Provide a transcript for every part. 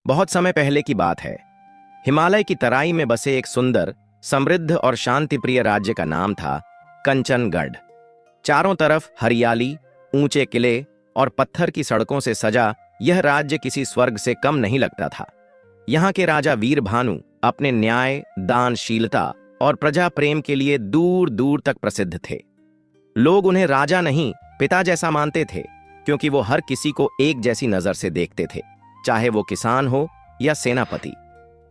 बहुत समय पहले की बात है। हिमालय की तराई में बसे एक सुंदर, समृद्ध और शांतिप्रिय राज्य का नाम था कंचनगढ़। चारों तरफ हरियाली, ऊंचे किले और पत्थर की सड़कों से सजा यह राज्य किसी स्वर्ग से कम नहीं लगता था। यहाँ के राजा वीरभानु अपने न्याय, दानशीलता और प्रजा प्रेम के लिए दूर दूर तक प्रसिद्ध थे। लोग उन्हें राजा नहीं, पिता जैसा मानते थे, क्योंकि वो हर किसी को एक जैसी नजर से देखते थे, चाहे वो किसान हो या सेनापति।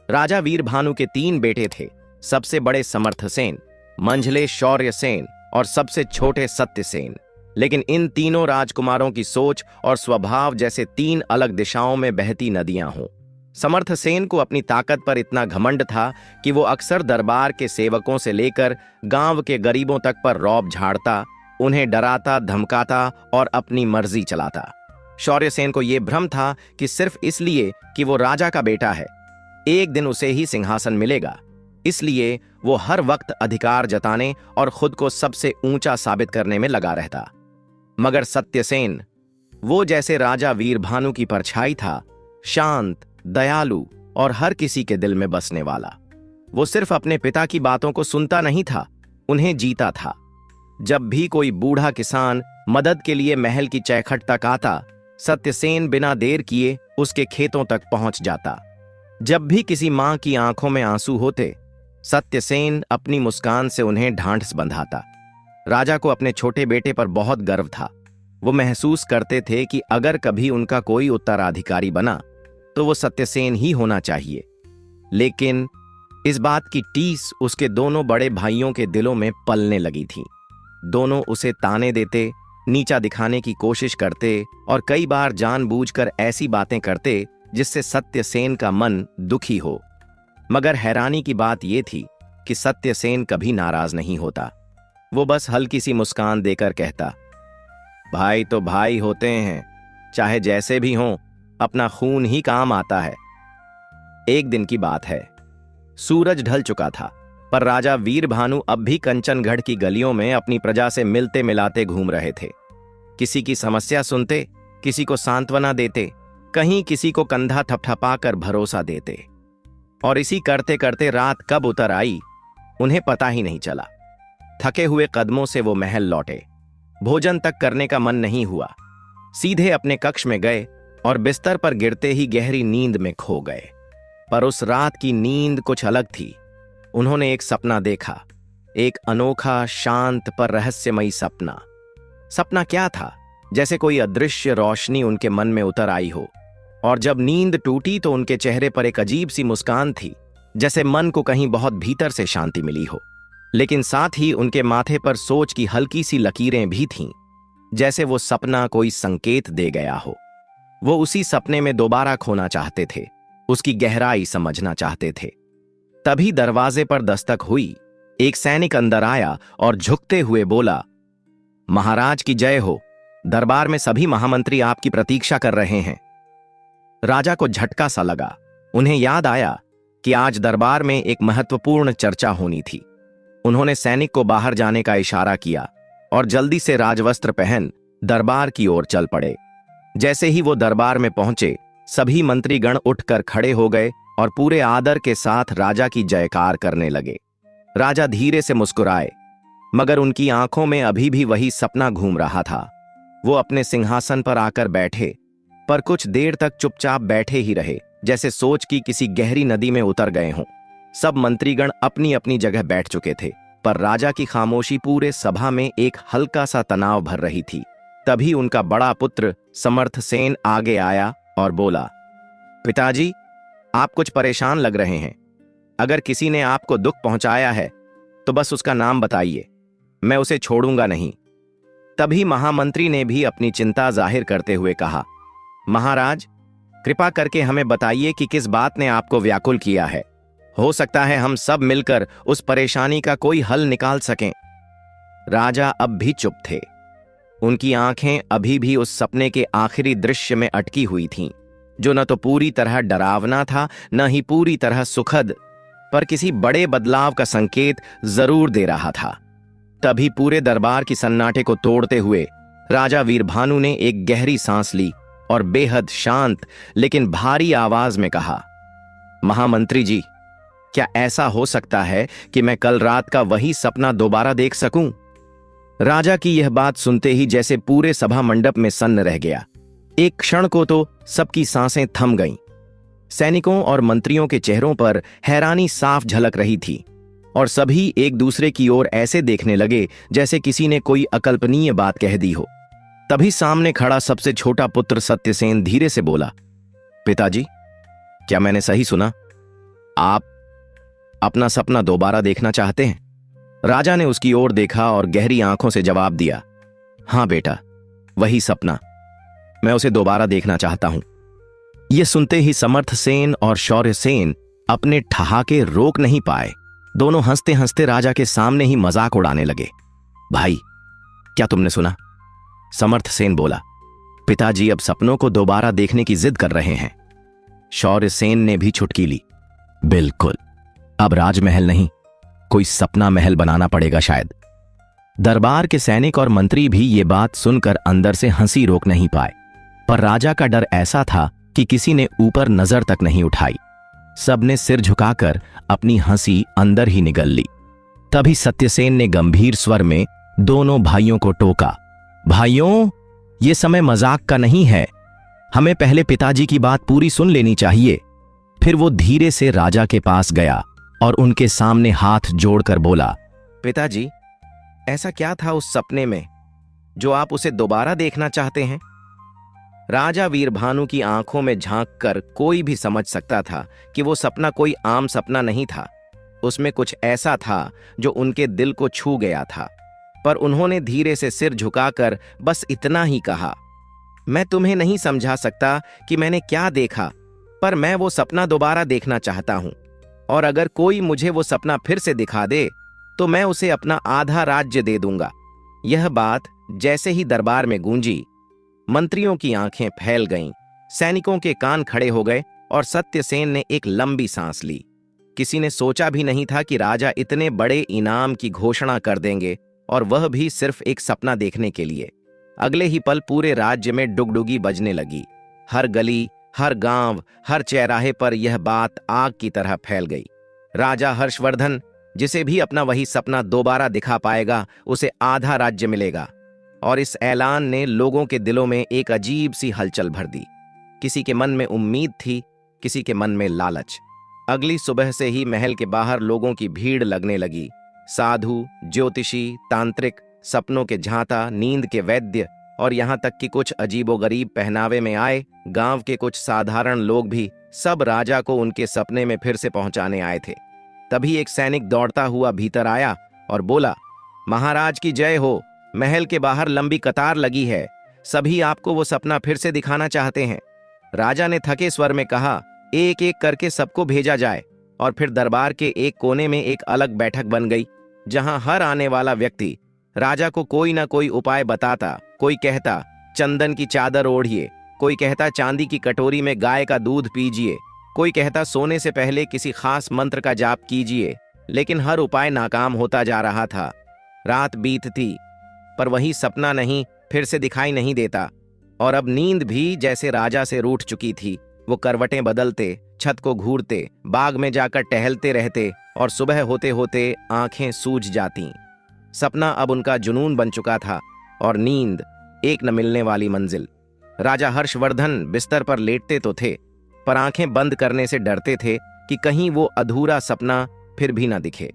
राजा वीरभानु के 3 बेटे थे। सबसे बड़े समर्थसेन, मंझले शौर्यसेन और सबसे छोटे सत्यसेन। लेकिन इन तीनों राजकुमारों की सोच और स्वभाव जैसे 3 अलग दिशाओं में बहती नदियां हों। समर्थसेन को अपनी ताकत पर इतना घमंड था कि वो अक्सर दरबार के सेवकों से लेकर गांव के गरीबों तक पर रौब झाड़ता, उन्हें डराता, धमकाता और अपनी मर्जी चलाता। शौर्यसेन को यह भ्रम था कि सिर्फ इसलिए कि वो राजा का बेटा है, एक दिन उसे ही सिंहासन मिलेगा, इसलिए वो हर वक्त अधिकार जताने और खुद को सबसे ऊंचा साबित करने में लगा रहता। मगर सत्यसेन, वो जैसे राजा वीरभानु की परछाई था, शांत, दयालु और हर किसी के दिल में बसने वाला। वो सिर्फ अपने पिता की बातों को सुनता नहीं था, उन्हें जीता था। जब भी कोई बूढ़ा किसान मदद के लिए महल की चौखट तक आता, सत्यसेन बिना देर किए उसके खेतों तक पहुंच जाता। जब भी किसी मां की आंखों में आंसू होते, सत्यसेन अपनी मुस्कान से उन्हें ढांढस बंधाता। राजा को अपने छोटे बेटे पर बहुत गर्व था। वो महसूस करते थे कि अगर कभी उनका कोई उत्तराधिकारी बना तो वो सत्यसेन ही होना चाहिए। लेकिन इस बात की टीस उसके दोनों बड़े भाइयों के दिलों में पलने लगी थी। दोनों उसे ताने देते, नीचा दिखाने की कोशिश करते और कई बार जानबूझकर ऐसी बातें करते जिससे सत्यसेन का मन दुखी हो। मगर हैरानी की बात यह थी कि सत्यसेन कभी नाराज नहीं होता। वो बस हल्की सी मुस्कान देकर कहता, भाई तो भाई होते हैं, चाहे जैसे भी हों, अपना खून ही काम आता है। एक दिन की बात है। सूरज ढल चुका था, पर राजा वीरभानु अब भी कंचनगढ़ की गलियों में अपनी प्रजा से मिलते मिलाते घूम रहे थे। किसी की समस्या सुनते, किसी को सांत्वना देते, कहीं किसी को कंधा थपथपाकर भरोसा देते। और इसी करते करते रात कब उतर आई, उन्हें पता ही नहीं चला। थके हुए कदमों से वो महल लौटे। भोजन तक करने का मन नहीं हुआ। सीधे अपने कक्ष में गए और बिस्तर पर गिरते ही गहरी नींद में खो गए। पर उस रात की नींद कुछ अलग थी। उन्होंने एक सपना देखा, एक अनोखा, शांत पर रहस्यमयी सपना। सपना क्या था? जैसे कोई अदृश्य रोशनी उनके मन में उतर आई हो, और जब नींद टूटी तो उनके चेहरे पर एक अजीब सी मुस्कान थी, जैसे मन को कहीं बहुत भीतर से शांति मिली हो। लेकिन साथ ही उनके माथे पर सोच की हल्की सी लकीरें भी थीं, जैसे वो सपना कोई संकेत दे गया हो। वो उसी सपने में दोबारा खोना चाहते थे, उसकी गहराई समझना चाहते थे। तभी दरवाजे पर दस्तक हुई। एक सैनिक अंदर आया और झुकते हुए बोला, महाराज की जय हो, दरबार में सभी महामंत्री आपकी प्रतीक्षा कर रहे हैं। राजा को झटका सा लगा। उन्हें याद आया कि आज दरबार में एक महत्वपूर्ण चर्चा होनी थी। उन्होंने सैनिक को बाहर जाने का इशारा किया और जल्दी से राजवस्त्र पहन दरबार की ओर चल पड़े। जैसे ही वो दरबार में पहुंचे, सभी मंत्रीगण उठकर खड़े हो गए और पूरे आदर के साथ राजा की जयकार करने लगे। राजा धीरे से मुस्कुराए, मगर उनकी आंखों में अभी भी वही सपना घूम रहा था। वो अपने सिंहासन पर आकर बैठे, पर कुछ देर तक चुपचाप बैठे ही रहे, जैसे सोच की किसी गहरी नदी में उतर गए हों। सब मंत्रीगण अपनी अपनी जगह बैठ चुके थे, पर राजा की खामोशी पूरे सभा में एक हल्का सा तनाव भर रही थी। तभी उनका बड़ा पुत्र समर्थसेन आगे आया और बोला, पिताजी, आप कुछ परेशान लग रहे हैं। अगर किसी ने आपको दुख पहुंचाया है तो बस उसका नाम बताइए, मैं उसे छोड़ूंगा नहीं। तभी महामंत्री ने भी अपनी चिंता जाहिर करते हुए कहा, महाराज, कृपा करके हमें बताइए कि किस बात ने आपको व्याकुल किया है। हो सकता है हम सब मिलकर उस परेशानी का कोई हल निकाल सकें। राजा अब भी चुप थे। उनकी आंखें अभी भी उस सपने के आखिरी दृश्य में अटकी हुई थीं, जो न तो पूरी तरह डरावना था, न ही पूरी तरह सुखद, पर किसी बड़े बदलाव का संकेत जरूर दे रहा था। तभी पूरे दरबार की सन्नाटे को तोड़ते हुए राजा वीरभानु ने एक गहरी सांस ली और बेहद शांत लेकिन भारी आवाज में कहा, महामंत्री जी, क्या ऐसा हो सकता है कि मैं कल रात का वही सपना दोबारा देख सकूं? राजा की यह बात सुनते ही जैसे पूरे सभा मंडप में सन्न रह गया। एक क्षण को तो सबकी सांसें थम गईं। सैनिकों और मंत्रियों के चेहरों पर हैरानी साफ झलक रही थी और सभी एक दूसरे की ओर ऐसे देखने लगे जैसे किसी ने कोई अकल्पनीय बात कह दी हो। तभी सामने खड़ा सबसे छोटा पुत्र सत्यसेन धीरे से बोला, पिताजी, क्या मैंने सही सुना? आप अपना सपना दोबारा देखना चाहते हैं? राजा ने उसकी ओर देखा और गहरी आंखों से जवाब दिया, हां बेटा, वही सपना, मैं उसे दोबारा देखना चाहता हूं। यह सुनते ही समर्थ सेन और शौर्य सेन अपने ठहाके रोक नहीं पाए। दोनों हंसते हंसते राजा के सामने ही मजाक उड़ाने लगे। भाई, क्या तुमने सुना? समर्थ सेन बोला, पिताजी अब सपनों को दोबारा देखने की जिद कर रहे हैं। शौर्य सेन ने भी चुटकी ली, बिल्कुल, अब राजमहल नहीं, कोई सपना महल बनाना पड़ेगा शायद। दरबार के सैनिक और मंत्री भी ये बात सुनकर अंदर से हंसी रोक नहीं पाए, पर राजा का डर ऐसा था कि किसी ने ऊपर नजर तक नहीं उठाई। सबने सिर झुकाकर अपनी हंसी अंदर ही निगल ली। तभी सत्यसेन ने गंभीर स्वर में दोनों भाइयों को टोका, भाइयों, ये समय मजाक का नहीं है, हमें पहले पिताजी की बात पूरी सुन लेनी चाहिए। फिर वो धीरे से राजा के पास गया और उनके सामने हाथ जोड़कर बोला, पिताजी, ऐसा क्या था उस सपने में जो आप उसे दोबारा देखना चाहते हैं? राजा वीरभानु की आंखों में झांककर कोई भी समझ सकता था कि वो सपना कोई आम सपना नहीं था। उसमें कुछ ऐसा था जो उनके दिल को छू गया था। पर उन्होंने धीरे से सिर झुकाकर बस इतना ही कहा, मैं तुम्हें नहीं समझा सकता कि मैंने क्या देखा, पर मैं वो सपना दोबारा देखना चाहता हूं, और अगर कोई मुझे वो सपना फिर से दिखा दे तो मैं उसे अपना आधा राज्य दे दूंगा। यह बात जैसे ही दरबार में गूंजी, मंत्रियों की आंखें फैल गईं, सैनिकों के कान खड़े हो गए और सत्यसेन ने एक लंबी सांस ली। किसी ने सोचा भी नहीं था कि राजा इतने बड़े इनाम की घोषणा कर देंगे, और वह भी सिर्फ एक सपना देखने के लिए। अगले ही पल पूरे राज्य में डुगडुगी बजने लगी। हर गली, हर गांव, हर चौराहे पर यह बात आग की तरह फैल गई। राजा हर्षवर्धन, जिसे भी अपना वही सपना दोबारा दिखा पाएगा, उसे आधा राज्य मिलेगा। और इस ऐलान ने लोगों के दिलों में एक अजीब सी हलचल भर दी। किसी के मन में उम्मीद थी, किसी के मन में लालच। अगली सुबह से ही महल के बाहर लोगों की भीड़ लगने लगी। साधु, ज्योतिषी, तांत्रिक, सपनों के झांता, नींद के वैद्य और यहां तक कि कुछ अजीबोगरीब पहनावे में आए गांव के कुछ साधारण लोग भी सब राजा को उनके सपने में फिर से पहुंचाने आए थे। तभी एक सैनिक दौड़ता हुआ भीतर आया और बोला, महाराज की जय हो, महल के बाहर लंबी कतार लगी है, सभी आपको वो सपना फिर से दिखाना चाहते हैं। राजा ने थके स्वर में कहा, एक एक करके सबको भेजा जाए। और फिर दरबार के एक कोने में एक अलग बैठक बन गई, जहां हर आने वाला व्यक्ति राजा को कोई ना कोई उपाय बताता। कोई कहता चंदन की चादर ओढ़िए, कोई कहता चांदी की कटोरी में गाय का दूध पीजिए, कोई कहता सोने से पहले किसी खास मंत्र का जाप कीजिए। लेकिन हर उपाय नाकाम होता जा रहा था। रात बीतती, पर वही सपना नहीं फिर से दिखाई नहीं देता। और अब नींद भी जैसे राजा से रूठ चुकी थी। वो करवटें बदलते, छत को घूरते, बाग में जाकर टहलते रहते और सुबह होते होते आंखें सूज जाती। सपना अब उनका जुनून बन चुका था और नींद एक न मिलने वाली मंजिल। राजा हर्षवर्धन बिस्तर पर लेटते तो थे, पर आंखें बंद करने से डरते थे कि कहीं वो अधूरा सपना फिर भी न दिखे।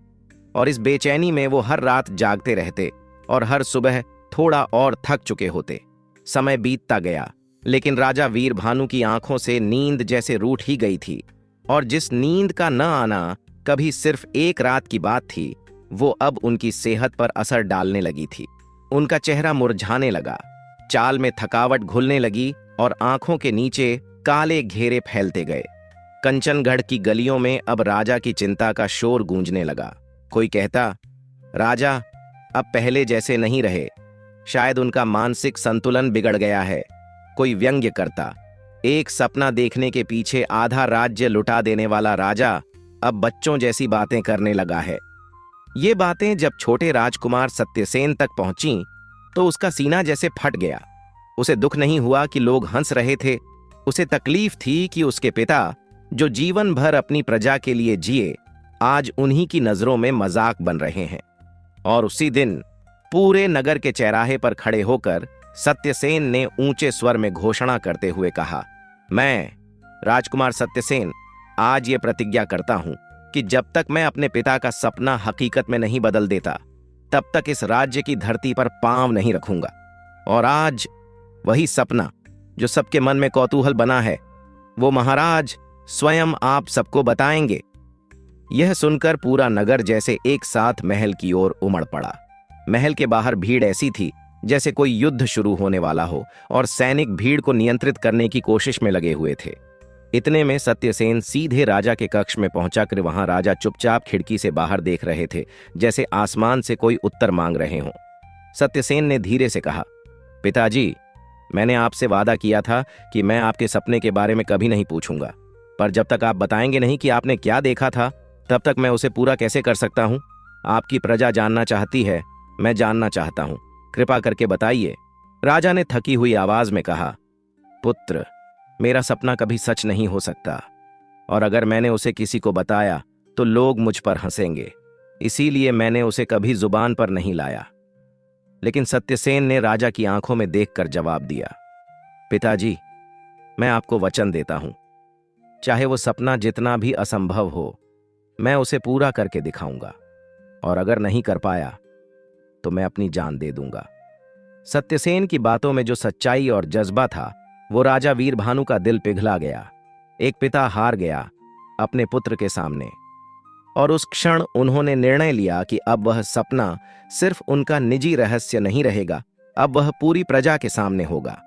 और इस बेचैनी में वो हर रात जागते रहते और हर सुबह थोड़ा और थक चुके होते। समय बीतता गया, लेकिन राजा वीरभानु की आंखों से नींद जैसे रूठ ही गई थी। और जिस नींद का न आना कभी सिर्फ एक रात की बात थी, वो अब उनकी सेहत पर असर डालने लगी थी। उनका चेहरा मुरझाने लगा, चाल में थकावट घुलने लगी और आंखों के नीचे काले घेरे फैलते गए। कंचनगढ़ की गलियों में अब राजा की चिंता का शोर गूंजने लगा। कोई कहता, राजा अब पहले जैसे नहीं रहे, शायद उनका मानसिक संतुलन बिगड़ गया है। कोई व्यंग्य करता, एक सपना देखने के पीछे आधा राज्य लुटा देने वाला राजा अब बच्चों जैसी बातें करने लगा है। ये बातें जब छोटे राजकुमार सत्यसेन तक पहुंची तो उसका सीना जैसे फट गया। उसे दुख नहीं हुआ कि लोग हंस रहे थे, उसे तकलीफ थी कि उसके पिता, जो जीवन भर अपनी प्रजा के लिए जिए, आज उन्हीं की नजरों में मजाक बन रहे हैं। और उसी दिन पूरे नगर के चौराहे पर खड़े होकर सत्यसेन ने ऊंचे स्वर में घोषणा करते हुए कहा, मैं राजकुमार सत्यसेन आज ये प्रतिज्ञा करता हूं कि जब तक मैं अपने पिता का सपना हकीकत में नहीं बदल देता, तब तक इस राज्य की धरती पर पांव नहीं रखूंगा। और आज वही सपना जो सबके मन में कौतूहल बना है, वो महाराज स्वयं आप सबको बताएंगे। यह सुनकर पूरा नगर जैसे एक साथ महल की ओर उमड़ पड़ा। महल के बाहर भीड़ ऐसी थी जैसे कोई युद्ध शुरू होने वाला हो, और सैनिक भीड़ को नियंत्रित करने की कोशिश में लगे हुए थे। इतने में सत्यसेन सीधे राजा के कक्ष में पहुंचाकर वहां राजा चुपचाप खिड़की से बाहर देख रहे थे, जैसे आसमान से कोई उत्तर मांग रहे हों। सत्यसेन ने धीरे से कहा, पिताजी, मैंने आपसे वादा किया था कि मैं आपके सपने के बारे में कभी नहीं पूछूंगा, पर जब तक आप बताएंगे नहीं कि आपने क्या देखा था, तब तक मैं उसे पूरा कैसे कर सकता हूं? आपकी प्रजा जानना चाहती है, मैं जानना चाहता हूं, कृपा करके बताइए। राजा ने थकी हुई आवाज में कहा, पुत्र, मेरा सपना कभी सच नहीं हो सकता, और अगर मैंने उसे किसी को बताया तो लोग मुझ पर हंसेंगे, इसीलिए मैंने उसे कभी जुबान पर नहीं लाया। लेकिन सत्यसेन ने राजा की आंखों में देखकर जवाब दिया, पिताजी, मैं आपको वचन देता हूं, चाहे वो सपना जितना भी असंभव हो, मैं उसे पूरा करके दिखाऊंगा, और अगर नहीं कर पाया तो मैं अपनी जान दे दूंगा। सत्यसेन की बातों में जो सच्चाई और जज्बा था, वो राजा वीरभानु का दिल पिघला गया। एक पिता हार गया अपने पुत्र के सामने, और उस क्षण उन्होंने निर्णय लिया कि अब वह सपना सिर्फ उनका निजी रहस्य नहीं रहेगा, अब वह पूरी प्रजा के सामने होगा।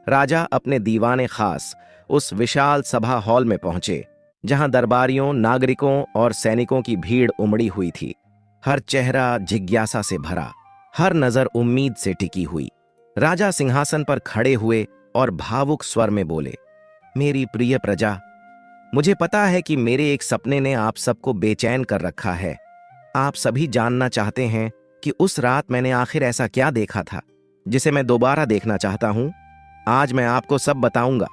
राजा अपने दीवाने खास उस विशाल सभा हॉल में पहुंचे, जहां दरबारियों, नागरिकों और सैनिकों की भीड़ उमड़ी हुई थी। हर चेहरा जिज्ञासा से भरा, हर नजर उम्मीद से टिकी हुई। राजा सिंहासन पर खड़े हुए और भावुक स्वर में बोले, मेरी प्रिय प्रजा, मुझे पता है कि मेरे एक सपने ने आप सबको बेचैन कर रखा है। आप सभी जानना चाहते हैं कि उस रात मैंने आखिर ऐसा क्या देखा था जिसे मैं दोबारा देखना चाहता हूं। आज मैं आपको सब बताऊंगा।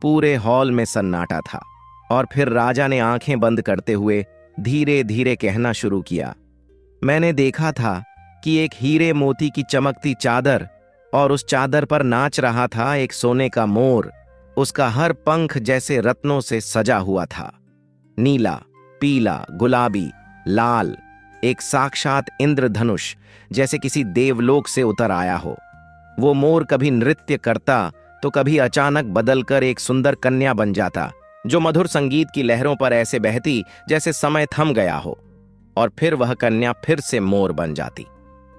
पूरे हॉल में सन्नाटा था, और फिर राजा ने आंखें बंद करते हुए धीरे धीरे कहना शुरू किया, मैंने देखा था कि एक हीरे मोती की चमकती चादर, और उस चादर पर नाच रहा था एक सोने का मोर। उसका हर पंख जैसे रत्नों से सजा हुआ था, नीला, पीला, गुलाबी, लाल, एक साक्षात इंद्रधनुष जैसे किसी देवलोक से उतर आया हो। वो मोर कभी नृत्य करता तो कभी अचानक बदलकर एक सुंदर कन्या बन जाता, जो मधुर संगीत की लहरों पर ऐसे बहती जैसे समय थम गया हो, और फिर वह कन्या फिर से मोर बन जाती।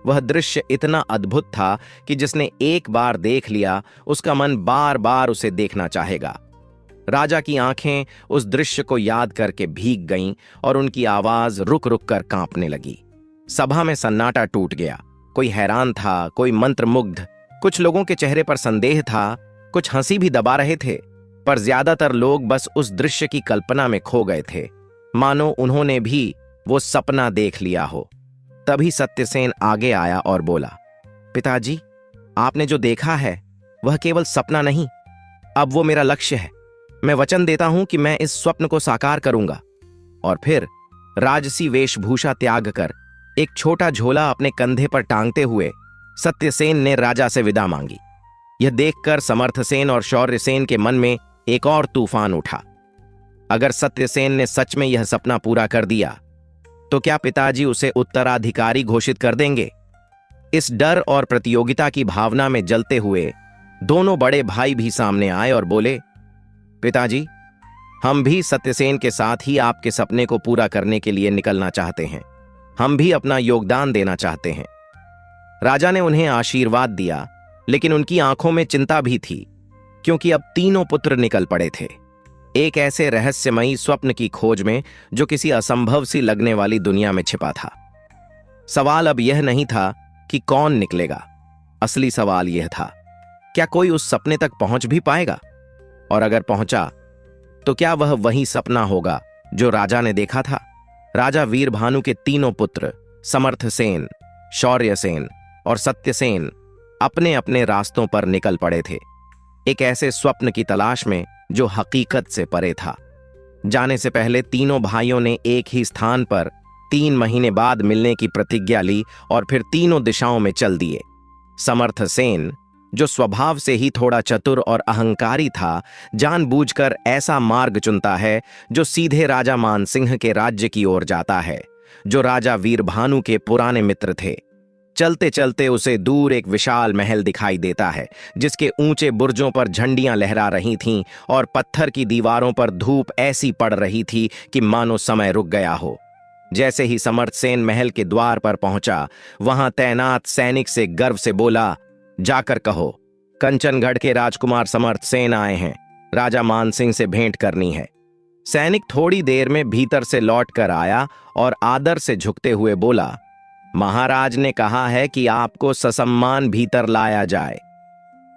वह दृश्य इतना अद्भुत था कि जिसने एक बार देख लिया, उसका मन बार बार उसे देखना चाहेगा। राजा की आंखें उस दृश्य को याद करके भीग गईं, और उनकी आवाज रुक रुक कर कांपने लगी। सभा में सन्नाटा टूट गया। कोई हैरान था, कोई मंत्रमुग्ध, कुछ लोगों के चेहरे पर संदेह था, कुछ हंसी भी दबा रहे थे, पर ज्यादातर लोग बस उस दृश्य की कल्पना में खो गए थे, मानो उन्होंने भी वो सपना देख लिया हो। तभी सत्यसेन आगे आया और बोला, पिताजी, आपने जो देखा है वह केवल सपना नहीं, अब वो मेरा लक्ष्य है। मैं वचन देता हूं कि मैं इस स्वप्न को साकार करूंगा। और फिर राजसी वेशभूषा त्याग कर एक छोटा झोला अपने कंधे पर टांगते हुए सत्यसेन ने राजा से विदा मांगी। यह देखकर समर्थसेन और शौर्यसेन के मन में एक और तूफान उठा। अगर सत्यसेन ने सच में यह सपना पूरा कर दिया तो क्या पिताजी उसे उत्तराधिकारी घोषित कर देंगे? इस डर और प्रतियोगिता की भावना में जलते हुए दोनों बड़े भाई भी सामने आए और बोले, पिताजी, हम भी सत्यसेन के साथ ही आपके सपने को पूरा करने के लिए निकलना चाहते हैं। हम भी अपना योगदान देना चाहते हैं। राजा ने उन्हें आशीर्वाद दिया, लेकिन उनकी आंखों में चिंता भी थी, क्योंकि अब तीनों पुत्र निकल पड़े थे, एक ऐसे रहस्यमयी स्वप्न की खोज में जो किसी असंभव सी लगने वाली दुनिया में छिपा था। सवाल अब यह नहीं था कि कौन निकलेगा, असली सवाल यह था, क्या कोई उस सपने तक पहुंच भी पाएगा? और अगर पहुंचा तो क्या वह वही सपना होगा जो राजा ने देखा था? राजा वीरभानु के तीनों पुत्र समर्थसेन, शौर्यसेन और सत्यसेन अपने अपने रास्तों पर निकल पड़े थे, एक ऐसे स्वप्न की तलाश में जो हकीकत से परे था। जाने से पहले तीनों भाइयों ने एक ही स्थान पर 3 महीने बाद मिलने की प्रतिज्ञा ली और फिर तीनों दिशाओं में चल दिए। समर्थ सेन, जो स्वभाव से ही थोड़ा चतुर और अहंकारी था, जानबूझकर ऐसा मार्ग चुनता है जो सीधे राजा मानसिंह के राज्य की ओर जाता है, जो राजा वीरभानु के पुराने मित्र थे। चलते चलते उसे दूर एक विशाल महल दिखाई देता है, जिसके ऊंचे बुर्जों पर झंडियां लहरा रही थीं और पत्थर की दीवारों पर धूप ऐसी पड़ रही थी कि मानो समय रुक गया हो। जैसे ही समर्थ सेन महल के द्वार पर पहुंचा, वहां तैनात सैनिक से गर्व से बोला, जाकर कहो, कंचनगढ़ के राजकुमार समर्थ सेन आए हैं, राजा मानसिंह से भेंट करनी है। सैनिक थोड़ी देर में भीतर से लौट कर आया और आदर से झुकते हुए बोला, महाराज ने कहा है कि आपको ससम्मान भीतर लाया जाए।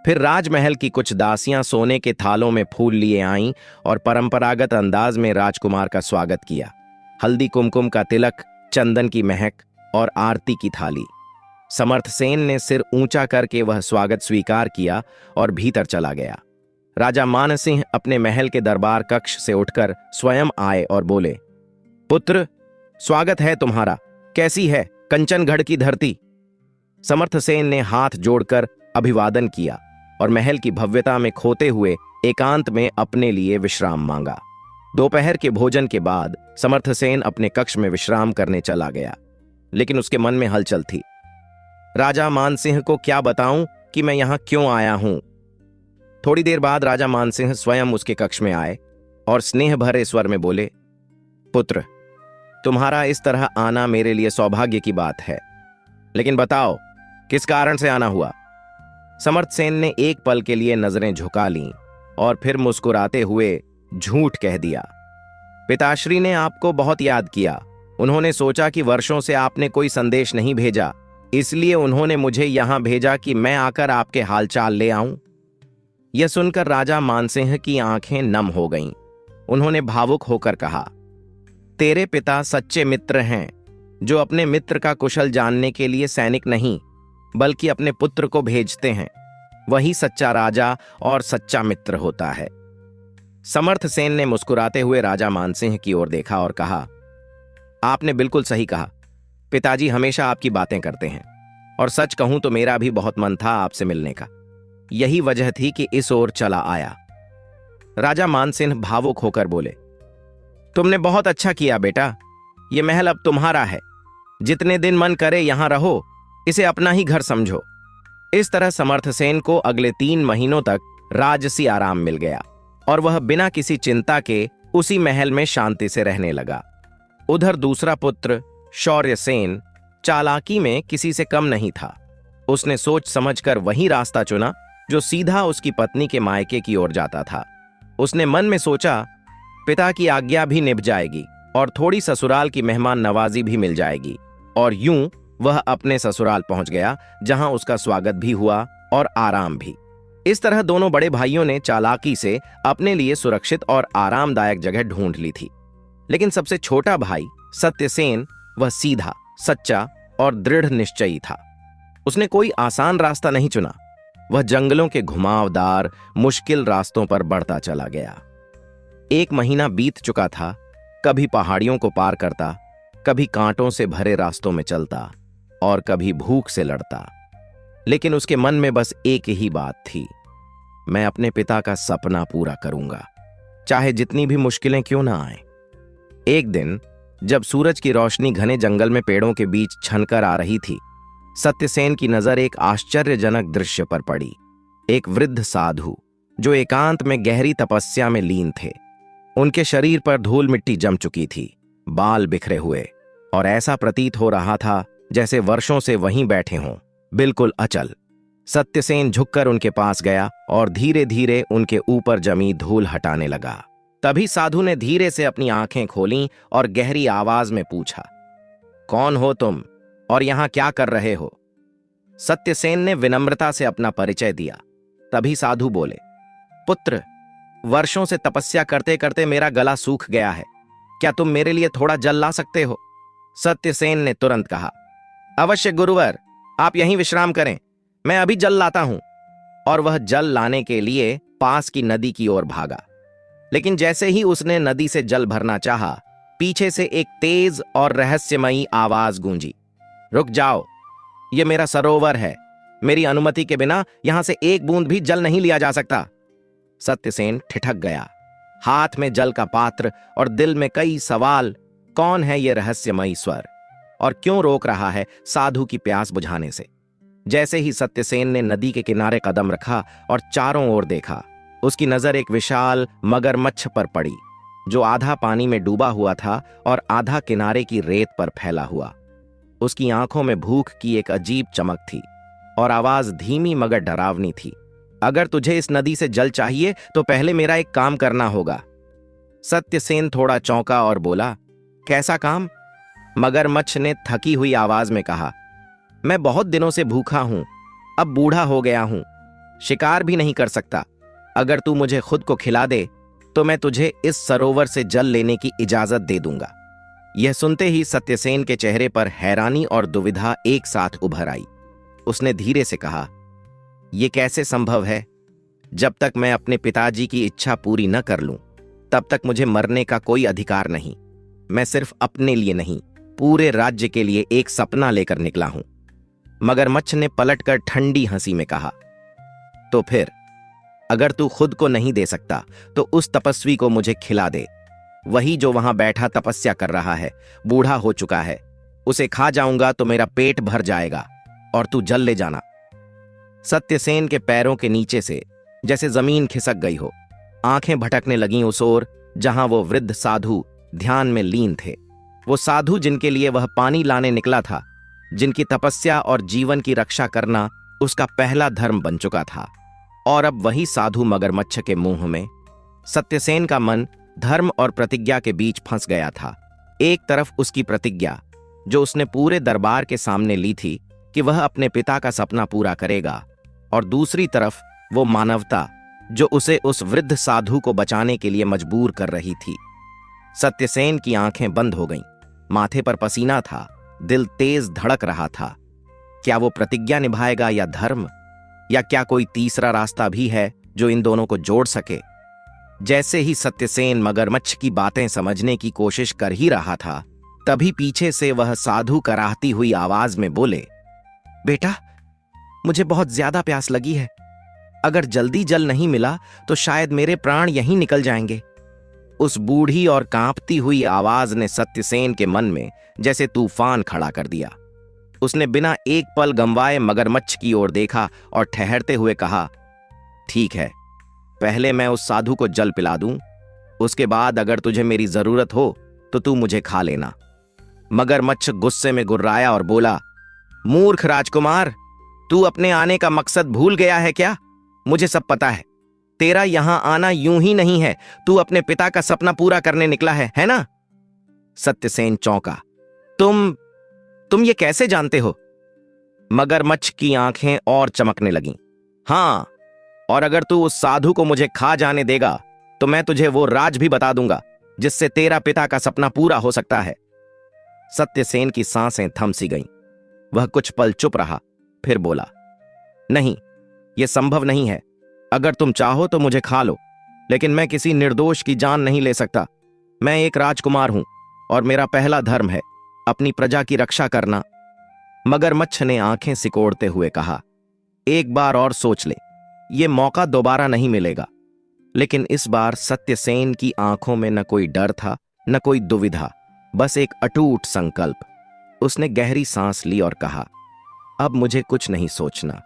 फिर राजमहल की कुछ दासियां सोने के थालों में फूल लिए आईं और परंपरागत अंदाज में राजकुमार का स्वागत किया। हल्दी कुमकुम का तिलक, चंदन की महक और आरती की थाली। समर्थ सेन ने सिर ऊंचा करके वह स्वागत स्वीकार किया और भीतर चला गया। राजा मानसिंह अपने महल के दरबार कक्ष से उठकर स्वयं आए और बोले, पुत्र, स्वागत है तुम्हारा, कैसी है कंचनगढ़ की धरती? समर्थ सेन ने हाथ जोड़कर अभिवादन किया और महल की भव्यता में खोते हुए एकांत में अपने लिए विश्राम मांगा। दोपहर के भोजन के बाद समर्थ सेन अपने कक्ष में विश्राम करने चला गया, लेकिन उसके मन में हलचल थी। राजा मानसिंह को क्या बताऊं कि मैं यहां क्यों आया हूं? थोड़ी देर बाद राजा मानसिंह स्वयं उसके कक्ष में आए और स्नेह भरे स्वर में बोले, पुत्र, तुम्हारा इस तरह आना मेरे लिए सौभाग्य की बात है, लेकिन बताओ किस कारण से आना हुआ? समर्थ सेन ने एक पल के लिए नजरें झुका लीं और फिर मुस्कुराते हुए झूठ कह दिया, पिताश्री ने आपको बहुत याद किया। उन्होंने सोचा कि वर्षों से आपने कोई संदेश नहीं भेजा, इसलिए उन्होंने मुझे यहां भेजा कि मैं आकर आपके हालचाल ले आऊं। यह सुनकर राजा मानसिंह की आंखें नम हो गईं। उन्होंने भावुक होकर कहा, तेरे पिता सच्चे मित्र हैं, जो अपने मित्र का कुशल जानने के लिए सैनिक नहीं बल्कि अपने पुत्र को भेजते हैं। वही सच्चा राजा और सच्चा मित्र होता है। समर्थ सेन ने मुस्कुराते हुए राजा मानसिंह की ओर देखा और कहा, आपने बिल्कुल सही कहा। पिताजी हमेशा आपकी बातें करते हैं और सच कहूं तो मेरा भी बहुत मन था आपसे मिलने का। यही वजह थी कि इस ओर चला आया। राजा मानसिंह भावुक होकर बोले, तुमने बहुत अच्छा किया बेटा, यह महल अब तुम्हारा है। जितने दिन मन करे यहां रहो, इसे अपना ही घर समझो। इस तरह समर्थ सेन को अगले 3 महीनों तक राजसी आराम मिल गया और वह बिना किसी चिंता के उसी महल में शांति से रहने लगा। उधर दूसरा पुत्र शौर्य सेन चालाकी में किसी से कम नहीं था। उसने सोच समझकर वही रास्ता चुना जो सीधा उसकी पत्नी के मायके की ओर जाता था। उसने मन में सोचा, पिता की आज्ञा भी निभ जाएगी और थोड़ी ससुराल की मेहमान नवाजी भी मिल जाएगी। और यूं वह अपने ससुराल पहुंच गया, जहां उसका स्वागत भी हुआ और आराम भी। इस तरह दोनों बड़े भाइयों ने चालाकी से अपने लिए सुरक्षित और आरामदायक जगह ढूंढ ली थी। लेकिन सबसे छोटा भाई सत्यसेन, वह सीधा, सच्चा और दृढ़ निश्चयी था। उसने कोई आसान रास्ता नहीं चुना। वह जंगलों के घुमावदार, मुश्किल रास्तों पर बढ़ता चला गया। 1 महीना बीत चुका था। कभी पहाड़ियों को पार करता, कभी कांटों से भरे रास्तों में चलता और कभी भूख से लड़ता। लेकिन उसके मन में बस एक ही बात थी, मैं अपने पिता का सपना पूरा करूंगा, चाहे जितनी भी मुश्किलें क्यों ना आए। एक दिन जब सूरज की रोशनी घने जंगल में पेड़ों के बीच छनकर आ रही थी, सत्यसेन की नजर एक आश्चर्यजनक दृश्य पर पड़ी। एक वृद्ध साधु जो एकांत में गहरी तपस्या में लीन थे। उनके शरीर पर धूल मिट्टी जम चुकी थी, बाल बिखरे हुए, और ऐसा प्रतीत हो रहा था जैसे वर्षों से वहीं बैठे हों, बिल्कुल अचल। सत्यसेन झुककर उनके पास गया और धीरे धीरे उनके ऊपर जमी धूल हटाने लगा। तभी साधु ने धीरे से अपनी आंखें खोलीं और गहरी आवाज में पूछा, कौन हो तुम और यहां क्या कर रहे हो? सत्यसेन ने विनम्रता से अपना परिचय दिया। तभी साधु बोले, पुत्र, वर्षों से तपस्या करते करते मेरा गला सूख गया है, क्या तुम मेरे लिए थोड़ा जल ला सकते हो? सत्यसेन ने तुरंत कहा, अवश्य गुरुवर, आप यहीं विश्राम करें, मैं अभी जल लाता हूं। और वह जल लाने के लिए पास की नदी की ओर भागा। लेकिन जैसे ही उसने नदी से जल भरना चाहा, पीछे से एक तेज और रहस्यमयी आवाज गूंजी, रुक जाओ, यह मेरा सरोवर है। मेरी अनुमति के बिना यहां से एक बूंद भी जल नहीं लिया जा सकता। सत्यसेन ठिठक गया, हाथ में जल का पात्र और दिल में कई सवाल। कौन है यह रहस्यमयी स्वर और क्यों रोक रहा है साधु की प्यास बुझाने से? जैसे ही सत्यसेन ने नदी के किनारे कदम रखा और चारों ओर देखा, उसकी नजर एक विशाल मगरमच्छ पर पड़ी, जो आधा पानी में डूबा हुआ था और आधा किनारे की रेत पर फैला हुआ। उसकी आंखों में भूख की एक अजीब चमक थी और आवाज धीमी मगर डरावनी थी। अगर तुझे इस नदी से जल चाहिए तो पहले मेरा एक काम करना होगा। सत्यसेन थोड़ा चौंका और बोला, कैसा काम? मगरमच्छ ने थकी हुई आवाज में कहा, मैं बहुत दिनों से भूखा हूं, अब बूढ़ा हो गया हूं, शिकार भी नहीं कर सकता। अगर तू मुझे खुद को खिला दे तो मैं तुझे इस सरोवर से जल लेने की इजाजत दे दूंगा। यह सुनते ही सत्यसेन के चेहरे पर हैरानी और दुविधा एक साथ उभर आई। उसने धीरे से कहा, यह कैसे संभव है? जब तक मैं अपने पिताजी की इच्छा पूरी न कर लूं, तब तक मुझे मरने का कोई अधिकार नहीं। मैं सिर्फ अपने लिए नहीं, पूरे राज्य के लिए एक सपना लेकर निकला हूं। मगरमच्छ ने पलटकर ठंडी हंसी में कहा, तो फिर अगर तू खुद को नहीं दे सकता तो उस तपस्वी को मुझे खिला दे। वही जो वहां बैठा तपस्या कर रहा है, बूढ़ा हो चुका है। उसे खा जाऊंगा तो मेरा पेट भर जाएगा और तू जल ले जाना। सत्यसेन के पैरों के नीचे से जैसे जमीन खिसक गई हो। आंखें भटकने लगीं उस ओर जहां वो वृद्ध साधु ध्यान में लीन थे। वो साधु जिनके लिए वह पानी लाने निकला था, जिनकी तपस्या और जीवन की रक्षा करना उसका पहला धर्म बन चुका था। और अब वही साधु मगरमच्छ के मुंह में। सत्यसेन का मन धर्म और प्रतिज्ञा के बीच फंस गया था। एक तरफ उसकी प्रतिज्ञा, जो उसने पूरे दरबार के सामने ली थी कि वह अपने पिता का सपना पूरा करेगा, और दूसरी तरफ वो मानवता जो उसे उस वृद्ध साधु को बचाने के लिए मजबूर कर रही थी। सत्यसेन की आंखें बंद हो गईं, माथे पर पसीना था, दिल तेज धड़क रहा था। क्या वो प्रतिज्ञा निभाएगा या धर्म? या क्या कोई तीसरा रास्ता भी है जो इन दोनों को जोड़ सके? जैसे ही सत्यसेन मगरमच्छ की बातें समझने की कोशिश कर ही रहा था, तभी पीछे से वह साधु कराहती हुई आवाज में बोले, बेटा, मुझे बहुत ज्यादा प्यास लगी है। अगर जल्दी जल नहीं मिला तो शायद मेरे प्राण यहीं निकल जाएंगे। उस बूढ़ी और कांपती हुई आवाज ने सत्यसेन के मन में जैसे तूफान खड़ा कर दिया। उसने बिना एक पल गंवाए मगरमच्छ की ओर देखा और ठहरते हुए कहा, ठीक है, पहले मैं उस साधु को जल पिला दूं, उसके बाद अगर तुझे मेरी जरूरत हो तो तू मुझे खा लेना। मगरमच्छ गुस्से में गुर्राया और बोला, मूर्ख राजकुमार, तू अपने आने का मकसद भूल गया है क्या? मुझे सब पता है। तेरा यहां आना यूं ही नहीं है, तू अपने पिता का सपना पूरा करने निकला है ना? सत्यसेन चौंका। तुम ये कैसे जानते हो? मगरमच्छ की आंखें और चमकने लगीं। हां, और अगर तू उस साधु को मुझे खा जाने देगा तो मैं तुझे वो राज भी बता दूंगा जिससे तेरा पिता का सपना पूरा हो सकता है। सत्यसेन की सांसें थम सी गईं। वह कुछ पल चुप रहा, फिर बोला, नहीं, यह संभव नहीं है। अगर तुम चाहो तो मुझे खा लो, लेकिन मैं किसी निर्दोष की जान नहीं ले सकता। मैं एक राजकुमार हूं और मेरा पहला धर्म है अपनी प्रजा की रक्षा करना। मगरमच्छ ने आंखें सिकोड़ते हुए कहा, एक बार और सोच ले, यह मौका दोबारा नहीं मिलेगा। लेकिन इस बार सत्यसेन की आंखों में न कोई डर था, न कोई दुविधा, बस एक अटूट संकल्प। उसने गहरी सांस ली और कहा, अब मुझे कुछ नहीं सोचना,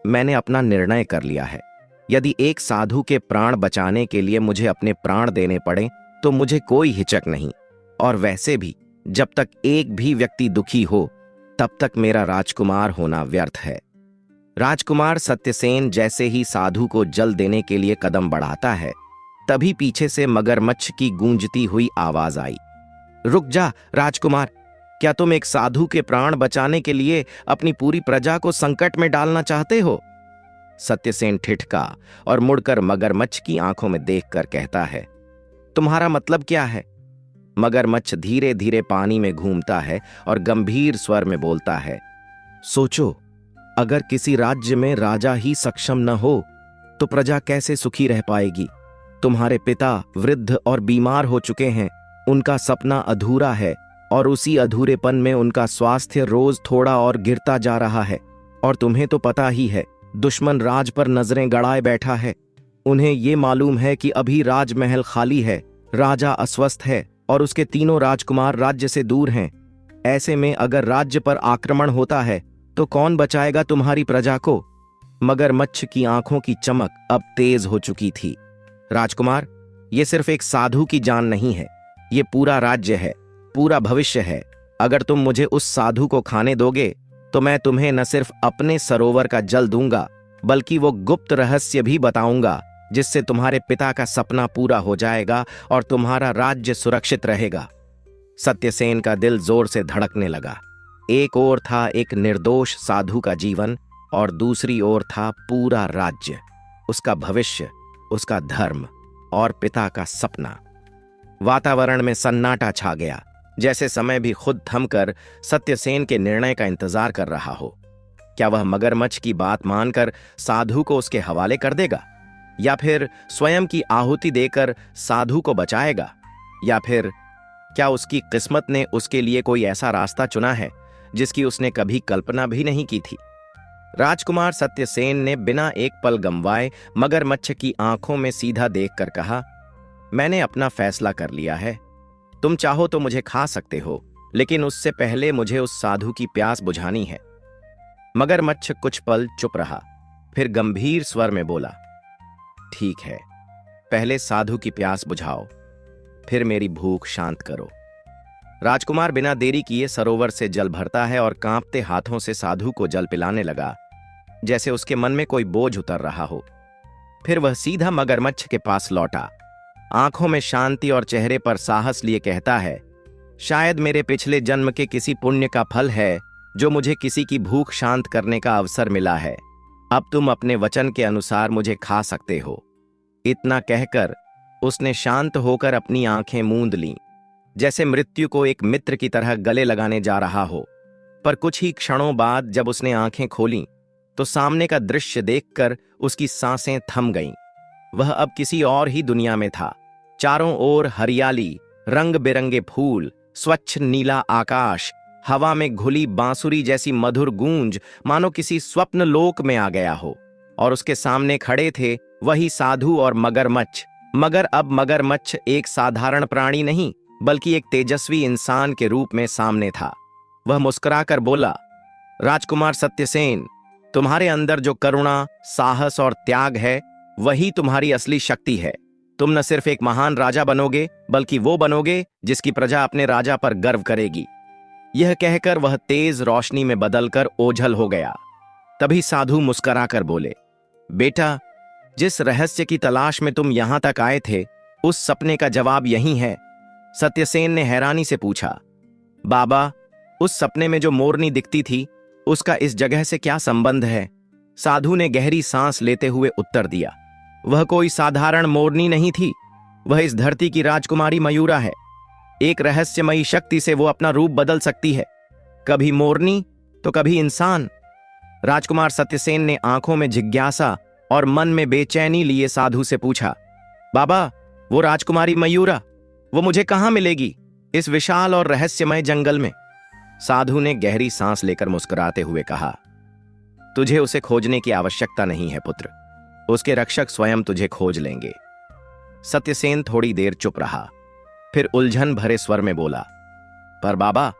मैंने अपना निर्णय कर लिया है। यदि एक साधु के प्राण बचाने के लिए मुझे अपने प्राण देने पड़े तो मुझे कोई हिचक नहीं। और वैसे भी जब तक एक भी व्यक्ति दुखी हो, तब तक मेरा राजकुमार होना व्यर्थ है। राजकुमार सत्यसेन जैसे ही साधु को जल देने के लिए कदम बढ़ाता है, तभी पीछे से मगरमच्छ की गूंजती हुई आवाज आई, रुक जा राजकुमार, क्या तुम एक साधु के प्राण बचाने के लिए अपनी पूरी प्रजा को संकट में डालना चाहते हो? सत्यसेन ठिठका और मुड़कर मगरमच्छ की आंखों में देखकर कहता है, तुम्हारा मतलब क्या है? मगरमच्छ धीरे धीरे पानी में घूमता है और गंभीर स्वर में बोलता है, सोचो, अगर किसी राज्य में राजा ही सक्षम न हो तो प्रजा कैसे सुखी रह पाएगी? तुम्हारे पिता वृद्ध और बीमार हो चुके हैं, उनका सपना अधूरा है और उसी अधूरेपन में उनका स्वास्थ्य रोज थोड़ा और गिरता जा रहा है। और तुम्हें तो पता ही है, दुश्मन राज पर नजरें गड़ाए बैठा है। उन्हें ये मालूम है कि अभी राजमहल खाली है, राजा अस्वस्थ है और उसके तीनों राजकुमार राज्य से दूर हैं। ऐसे में अगर राज्य पर आक्रमण होता है तो कौन बचाएगा तुम्हारी प्रजा को? मगरमच्छ की आंखों की चमक अब तेज हो चुकी थी। राजकुमार, ये सिर्फ एक साधु की जान नहीं है, ये पूरा राज्य है, पूरा भविष्य है। अगर तुम मुझे उस साधु को खाने दोगे तो मैं तुम्हें न सिर्फ अपने सरोवर का जल दूंगा, बल्कि वो गुप्त रहस्य भी बताऊंगा जिससे तुम्हारे पिता का सपना पूरा हो जाएगा और तुम्हारा राज्य सुरक्षित रहेगा। सत्यसेन का दिल जोर से धड़कने लगा। एक ओर था एक निर्दोष साधु का जीवन और दूसरी ओर था पूरा राज्य, उसका भविष्य, उसका धर्म और पिता का सपना। वातावरण में सन्नाटा छा गया, जैसे समय भी खुद थमकर सत्यसेन के निर्णय का इंतजार कर रहा हो। क्या वह मगरमच्छ की बात मानकर साधु को उसके हवाले कर देगा, या फिर स्वयं की आहुति देकर साधु को बचाएगा, या फिर क्या उसकी किस्मत ने उसके लिए कोई ऐसा रास्ता चुना है जिसकी उसने कभी कल्पना भी नहीं की थी? राजकुमार सत्यसेन ने बिना एक पल गंवाए मगरमच्छ की आंखों में सीधा देखकर कहा, मैंने अपना फैसला कर लिया है। तुम चाहो तो मुझे खा सकते हो, लेकिन उससे पहले मुझे उस साधु की प्यास बुझानी है। मगरमच्छ कुछ पल चुप रहा, फिर गंभीर स्वर में बोला, ठीक है, पहले साधु की प्यास बुझाओ, फिर मेरी भूख शांत करो। राजकुमार बिना देरी किए सरोवर से जल भरता है और कांपते हाथों से साधु को जल पिलाने लगा, जैसे उसके मन में कोई बोझ उतर रहा हो। फिर वह सीधा मगरमच्छ के पास लौटा, आंखों में शांति और चेहरे पर साहस लिए कहता है, शायद मेरे पिछले जन्म के किसी पुण्य का फल है जो मुझे किसी की भूख शांत करने का अवसर मिला है। अब तुम अपने वचन के अनुसार मुझे खा सकते हो। इतना कहकर उसने शांत होकर अपनी आंखें मूंद लीं, जैसे मृत्यु को एक मित्र की तरह गले लगाने जा रहा हो। पर कुछ ही क्षणों बाद जब उसने आंखें खोलीं तो सामने का दृश्य देखकर उसकी सांसें थम गईं। वह अब किसी और ही दुनिया में था। चारों ओर हरियाली, रंग बिरंगे फूल, स्वच्छ नीला आकाश, हवा में घुली बांसुरी जैसी मधुर गूंज, मानो किसी स्वप्न लोक में आ गया हो। और उसके सामने खड़े थे वही साधु और मगरमच्छ। मगर अब मगरमच्छ एक साधारण प्राणी नहीं, बल्कि एक तेजस्वी इंसान के रूप में सामने था। वह मुस्कुराकर बोला, राजकुमार सत्यसेन, तुम्हारे अंदर जो करुणा, साहस और त्याग है, वही तुम्हारी असली शक्ति है। तुम न सिर्फ एक महान राजा बनोगे, बल्कि वो बनोगे जिसकी प्रजा अपने राजा पर गर्व करेगी। यह कहकर वह तेज रोशनी में बदलकर ओझल हो गया। तभी साधु मुस्कुराकर बोले, बेटा, जिस रहस्य की तलाश में तुम यहां तक आए थे, उस सपने का जवाब यही है। सत्यसेन ने हैरानी से पूछा, बाबा, उस सपने में जो मोरनी दिखती थी, उसका इस जगह से क्या संबंध है? साधु ने गहरी सांस लेते हुए उत्तर दिया, वह कोई साधारण मोरनी नहीं थी, वह इस धरती की राजकुमारी मयूरा है। एक रहस्यमयी शक्ति से वो अपना रूप बदल सकती है, कभी मोरनी तो कभी इंसान। राजकुमार सत्यसेन ने आंखों में जिज्ञासा और मन में बेचैनी लिए साधु से पूछा, बाबा, वो राजकुमारी मयूरा, वो मुझे कहां मिलेगी इस विशाल और रहस्यमय जंगल में? साधु ने गहरी सांस लेकर मुस्कुराते हुए कहा, तुझे उसे खोजने की आवश्यकता नहीं है पुत्र, उसके रक्षक स्वयं तुझे खोज लेंगे। सत्यसेन थोड़ी देर चुप रहा, फिर उलझन भरे स्वर में बोला, पर बाबा,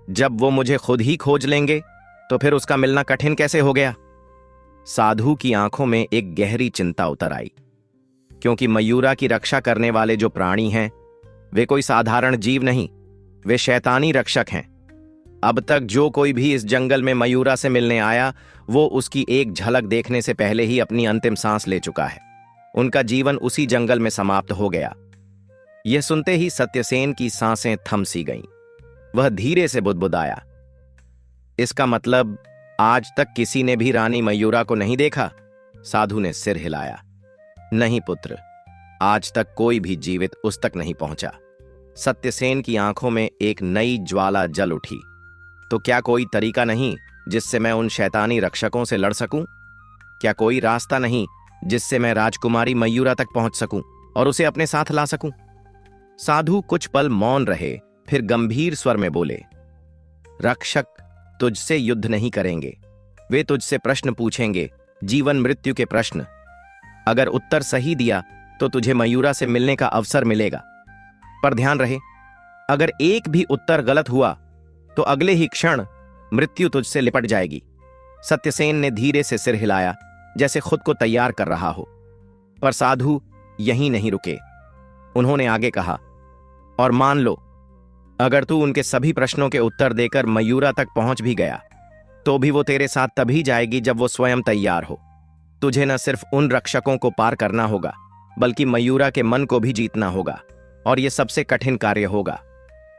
जब वो मुझे खुद ही खोज लेंगे तो फिर उसका मिलना कठिन कैसे हो गया? साधु की आंखों में एक गहरी चिंता उतर आई, क्योंकि मयूरा की रक्षा करने वाले जो प्राणी हैं, वे कोई साधारण जीव नहीं, वे शैतानी रक्षक हैं। अब तक जो कोई भी इस जंगल में मयूरा से मिलने आया, वो उसकी एक झलक देखने से पहले ही अपनी अंतिम सांस ले चुका है। उनका जीवन उसी जंगल में समाप्त हो गया। यह सुनते ही सत्यसेन की सांसें थम सी गईं। वह धीरे से बुदबुदाया, इसका मतलब आज तक किसी ने भी रानी मयूरा को नहीं देखा? साधु ने सिर हिलाया, नहीं पुत्र, आज तक कोई भी जीवित उस तक नहीं पहुंचा। सत्यसेन की आंखों में एक नई ज्वाला जल उठी, तो क्या कोई तरीका नहीं जिससे मैं उन शैतानी रक्षकों से लड़ सकूं? क्या कोई रास्ता नहीं जिससे मैं राजकुमारी मयूरा तक पहुंच सकूं और उसे अपने साथ ला सकूं? साधु कुछ पल मौन रहे, फिर गंभीर स्वर में बोले, रक्षक तुझसे युद्ध नहीं करेंगे, वे तुझसे प्रश्न पूछेंगे, जीवन मृत्यु के प्रश्न। अगर उत्तर सही दिया तो तुझे मयूरा से मिलने का अवसर मिलेगा, पर ध्यान रहे, अगर एक भी उत्तर गलत हुआ तो अगले ही क्षण मृत्यु तुझसे लिपट जाएगी। सत्यसेन ने धीरे से सिर हिलाया, जैसे खुद को तैयार कर रहा हो, पर साधु यहीं नहीं रुके। उन्होंने आगे कहा, और मान लो अगर तू उनके सभी प्रश्नों के उत्तर देकर मयूरा तक पहुंच भी गया तो भी वो तेरे साथ तभी जाएगी जब वो स्वयं तैयार हो। तुझे न सिर्फ उन रक्षकों को पार करना होगा, बल्कि मयूरा के मन को भी जीतना होगा, और यह सबसे कठिन कार्य होगा।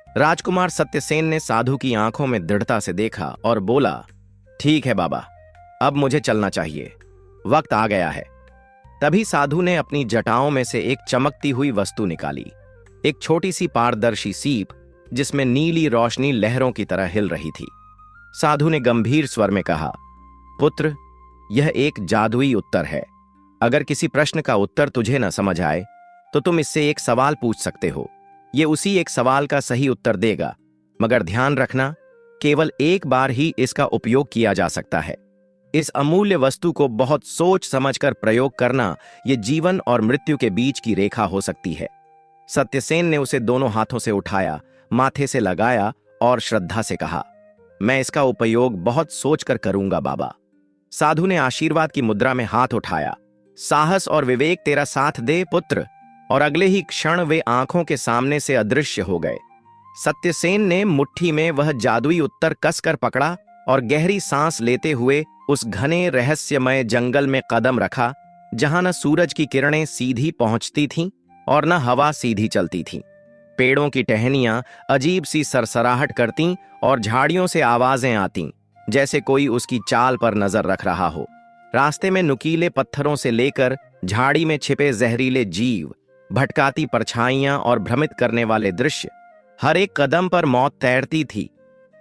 राजकुमार सत्यसेन ने साधु की आंखों में दृढ़ता से देखा और बोला, ठीक है बाबा, अब मुझे चलना चाहिए, वक्त आ गया है। तभी साधु ने अपनी जटाओं में से एक चमकती हुई वस्तु निकाली, एक छोटी सी पारदर्शी सीप जिसमें नीली रोशनी लहरों की तरह हिल रही थी। साधु ने गंभीर स्वर में कहा, पुत्र, यह एक जादुई उत्तर है। अगर किसी प्रश्न का उत्तर तुझे न समझ आए तो तुम इससे एक सवाल पूछ सकते हो। यह उसी एक सवाल का सही उत्तर देगा, मगर ध्यान रखना, केवल एक बार ही इसका उपयोग किया जा सकता है। इस अमूल्य वस्तु को बहुत सोच समझकर प्रयोग करना, यह जीवन और मृत्यु के बीच की रेखा हो सकती है। सत्यसेन ने उसे दोनों हाथों से उठाया, माथे से लगाया और श्रद्धा से कहा, मैं इसका उपयोग बहुत सोचकर करूंगा बाबा। साधु ने आशीर्वाद की मुद्रा में हाथ उठाया, साहस और विवेक तेरा साथ दे पुत्र, और अगले ही क्षण वे आंखों के सामने से अदृश्य हो गए। सत्यसेन ने मुट्ठी में वह जादुई उत्तर कसकर पकड़ा और गहरी सांस लेते हुए उस घने रहस्यमय जंगल में कदम रखा, जहां न सूरज की किरणें सीधी पहुंचती थीं और न हवा सीधी चलती थी। पेड़ों की टहनियां अजीब सी सरसराहट करतीं और झाड़ियों से आवाजें आतीं, जैसे कोई उसकी चाल पर नजर रख रहा हो। रास्ते में नुकीले पत्थरों से लेकर झाड़ी में छिपे जहरीले जीव, भटकाती परछाइयां और भ्रमित करने वाले दृश्य, हर एक कदम पर मौत तैरती थी।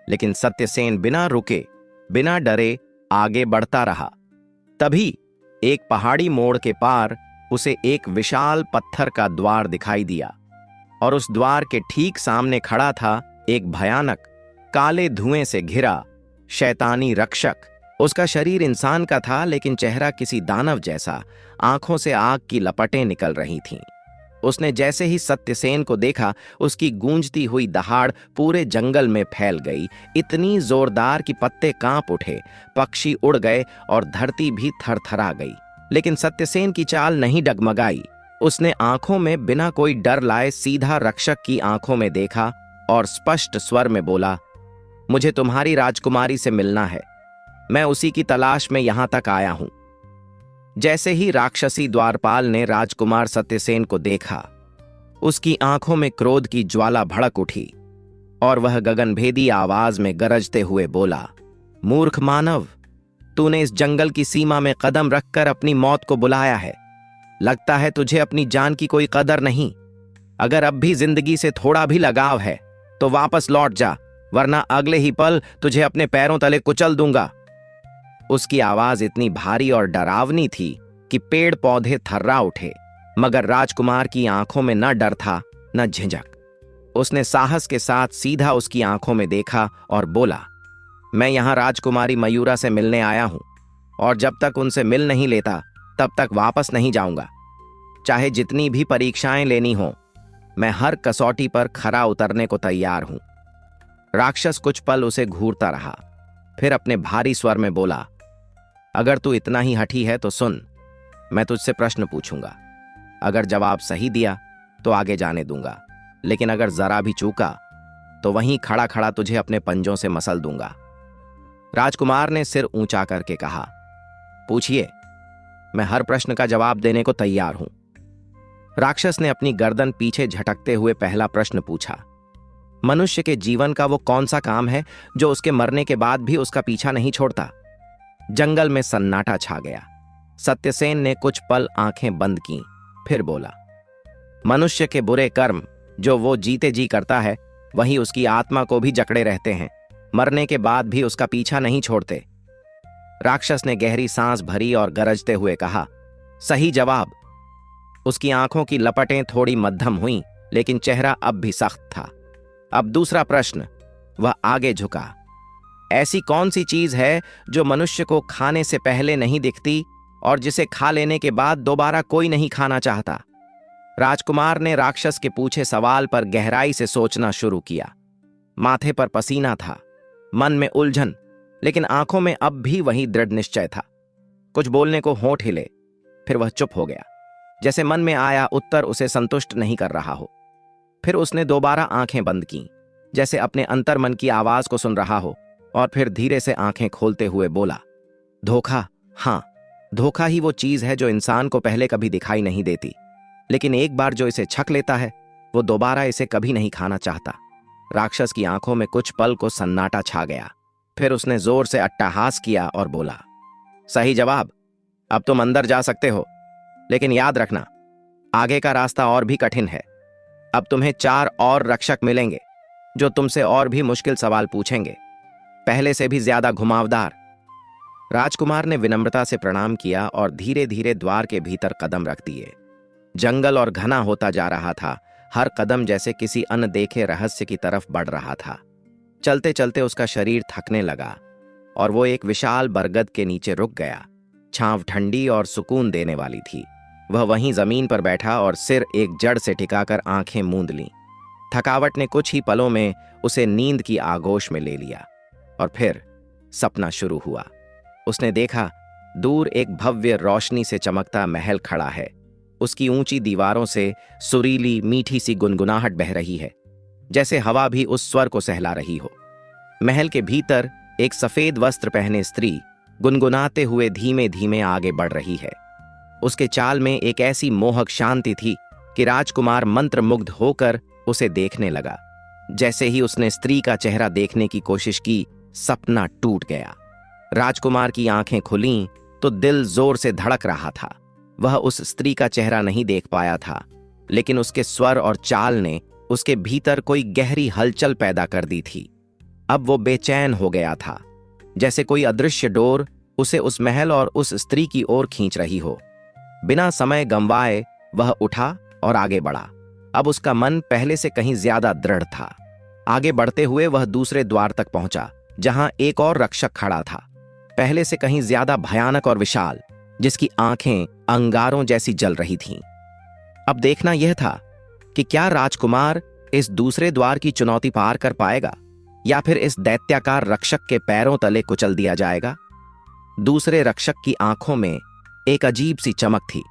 लेकिन सत्यसेन बिना रुके, बिना डरे आगे बढ़ता रहा। तभी एक पहाड़ी मोड़ के पार उसे एक विशाल पत्थर का द्वार दिखाई दिया, और उस द्वार के ठीक सामने खड़ा था एक भयानक, काले धुएं से घिरा शैतानी रक्षक। उसका शरीर इंसान का था, लेकिन चेहरा किसी दानव जैसा, आंखों से आग की लपटें निकल रही थीं। उसने जैसे ही सत्यसेन को देखा, उसकी गूंजती हुई दहाड़ पूरे जंगल में फैल गई, इतनी जोरदार कि पत्ते कांप उठे, पक्षी उड़ गए और धरती भी थरथरा गई। लेकिन सत्यसेन की चाल नहीं डगमगाई। उसने आंखों में बिना कोई डर लाए सीधा रक्षक की आंखों में देखा और स्पष्ट स्वर में बोला, मुझे तुम्हारी राजकुमारी से मिलना है, मैं उसी की तलाश में यहां तक आया हूं। जैसे ही राक्षसी द्वारपाल ने राजकुमार सत्यसेन को देखा, उसकी आंखों में क्रोध की ज्वाला भड़क उठी और वह गगनभेदी आवाज में गरजते हुए बोला, मूर्ख मानव, तूने इस जंगल की सीमा में कदम रखकर अपनी मौत को बुलाया है। लगता है तुझे अपनी जान की कोई कदर नहीं। अगर अब भी जिंदगी से थोड़ा भी लगाव है तो वापस लौट जा, वरना अगले ही पल तुझे अपने पैरों तले कुचल दूंगा। उसकी आवाज इतनी भारी और डरावनी थी कि पेड़ पौधे थर्रा उठे, मगर राजकुमार की आंखों में न डर था न झिझक। उसने साहस के साथ सीधा उसकी आंखों में देखा और बोला, मैं यहां राजकुमारी मयूरा से मिलने आया हूं, और जब तक उनसे मिल नहीं लेता तब तक वापस नहीं जाऊंगा। चाहे जितनी भी परीक्षाएं लेनी हो, मैं हर कसौटी पर खरा उतरने को तैयार हूं। राक्षस कुछ पल उसे घूरता रहा, फिर अपने भारी स्वर में बोला, अगर तू इतना ही हठी है तो सुन, मैं तुझसे प्रश्न पूछूंगा। अगर जवाब सही दिया तो आगे जाने दूंगा, लेकिन अगर जरा भी चूका तो वहीं खड़ा खड़ा तुझे अपने पंजों से मसल दूंगा। राजकुमार ने सिर ऊंचा करके कहा, पूछिए, मैं हर प्रश्न का जवाब देने को तैयार हूं। राक्षस ने अपनी गर्दन पीछे झटकते हुए पहला प्रश्न पूछा, मनुष्य के जीवन का वो कौन सा काम है जो उसके मरने के बाद भी उसका पीछा नहीं छोड़ता? जंगल में सन्नाटा छा गया। सत्यसेन ने कुछ पल आंखें बंद कीं, फिर बोला, मनुष्य के बुरे कर्म जो वो जीते जी करता है, वही उसकी आत्मा को भी जकड़े रहते हैं। मरने के बाद भी उसका पीछा नहीं छोड़ते। राक्षस ने गहरी सांस भरी और गरजते हुए कहा, सही जवाब। उसकी आंखों की लपटें थोड़ी मध्यम हुईं, लेकिन चेहरा अब भी सख्त था। अब दूसरा प्रश्न। वह आगे झुका। ऐसी कौन सी चीज है जो मनुष्य को खाने से पहले नहीं दिखती और जिसे खा लेने के बाद दोबारा कोई नहीं खाना चाहता? राजकुमार ने राक्षस के पूछे सवाल पर गहराई से सोचना शुरू किया। माथे पर पसीना था, मन में उलझन, लेकिन आंखों में अब भी वही दृढ़ निश्चय था। कुछ बोलने को होंठ हिले, फिर वह चुप हो गया, जैसे मन में आया उत्तर उसे संतुष्ट नहीं कर रहा हो। फिर उसने दोबारा आंखें बंद कीं, जैसे अपने अंतर्मन की आवाज को सुन रहा हो, और फिर धीरे से आंखें खोलते हुए बोला, धोखा। हाँ, धोखा ही वो चीज है जो इंसान को पहले कभी दिखाई नहीं देती, लेकिन एक बार जो इसे छक लेता है वो दोबारा इसे कभी नहीं खाना चाहता। राक्षस की आंखों में कुछ पल को सन्नाटा छा गया। फिर उसने जोर से अट्टहास किया और बोला, सही जवाब। अब तुम अंदर जा सकते हो, लेकिन याद रखना, आगे का रास्ता और भी कठिन है। अब तुम्हें 4 और रक्षक मिलेंगे जो तुमसे और भी मुश्किल सवाल पूछेंगे, पहले से भी ज्यादा घुमावदार। राजकुमार ने विनम्रता से प्रणाम किया और धीरे धीरे द्वार के भीतर कदम रख दिए। जंगल और घना होता जा रहा था, हर कदम जैसे किसी अनदेखे रहस्य की तरफ बढ़ रहा था। चलते चलते उसका शरीर थकने लगा और वो एक विशाल बरगद के नीचे रुक गया। छांव ठंडी और सुकून देने वाली थी। वह वहीं जमीन पर बैठा और सिर एक जड़ से टिकाकर आंखें मूंद लीं। थकावट ने कुछ ही पलों में उसे नींद की आगोश में ले लिया और फिर सपना शुरू हुआ। उसने देखा, दूर एक भव्य रोशनी से चमकता महल खड़ा है। उसकी ऊंची दीवारों से सुरीली मीठी सी गुनगुनाहट बह रही है, जैसे हवा भी उस स्वर को सहला रही हो। महल के भीतर एक सफेद वस्त्र पहने स्त्री गुनगुनाते हुए धीमे धीमे आगे बढ़ रही है। उसके चाल में एक ऐसी मोहक शांति थी कि राजकुमार मंत्रमुग्ध होकर उसे देखने लगा। जैसे ही उसने स्त्री का चेहरा देखने की कोशिश की, सपना टूट गया। राजकुमार की आंखें खुलीं तो दिल जोर से धड़क रहा था। वह उस स्त्री का चेहरा नहीं देख पाया था, लेकिन उसके स्वर और चाल ने उसके भीतर कोई गहरी हलचल पैदा कर दी थी। अब वो बेचैन हो गया था, जैसे कोई अदृश्य डोर उसे उस महल और उस स्त्री की ओर खींच रही हो। बिना समय गंवाए वह उठा और आगे बढ़ा। अब उसका मन पहले से कहीं ज्यादा दृढ़ था। आगे बढ़ते हुए वह दूसरे द्वार तक पहुंचा, जहां एक और रक्षक खड़ा था, पहले से कहीं ज्यादा भयानक और विशाल, जिसकी आंखें अंगारों जैसी जल रही थीं। अब देखना यह था कि क्या राजकुमार इस दूसरे द्वार की चुनौती पार कर पाएगा या फिर इस दैत्याकार रक्षक के पैरों तले कुचल दिया जाएगा। दूसरे रक्षक की आंखों में एक अजीब सी चमक थी,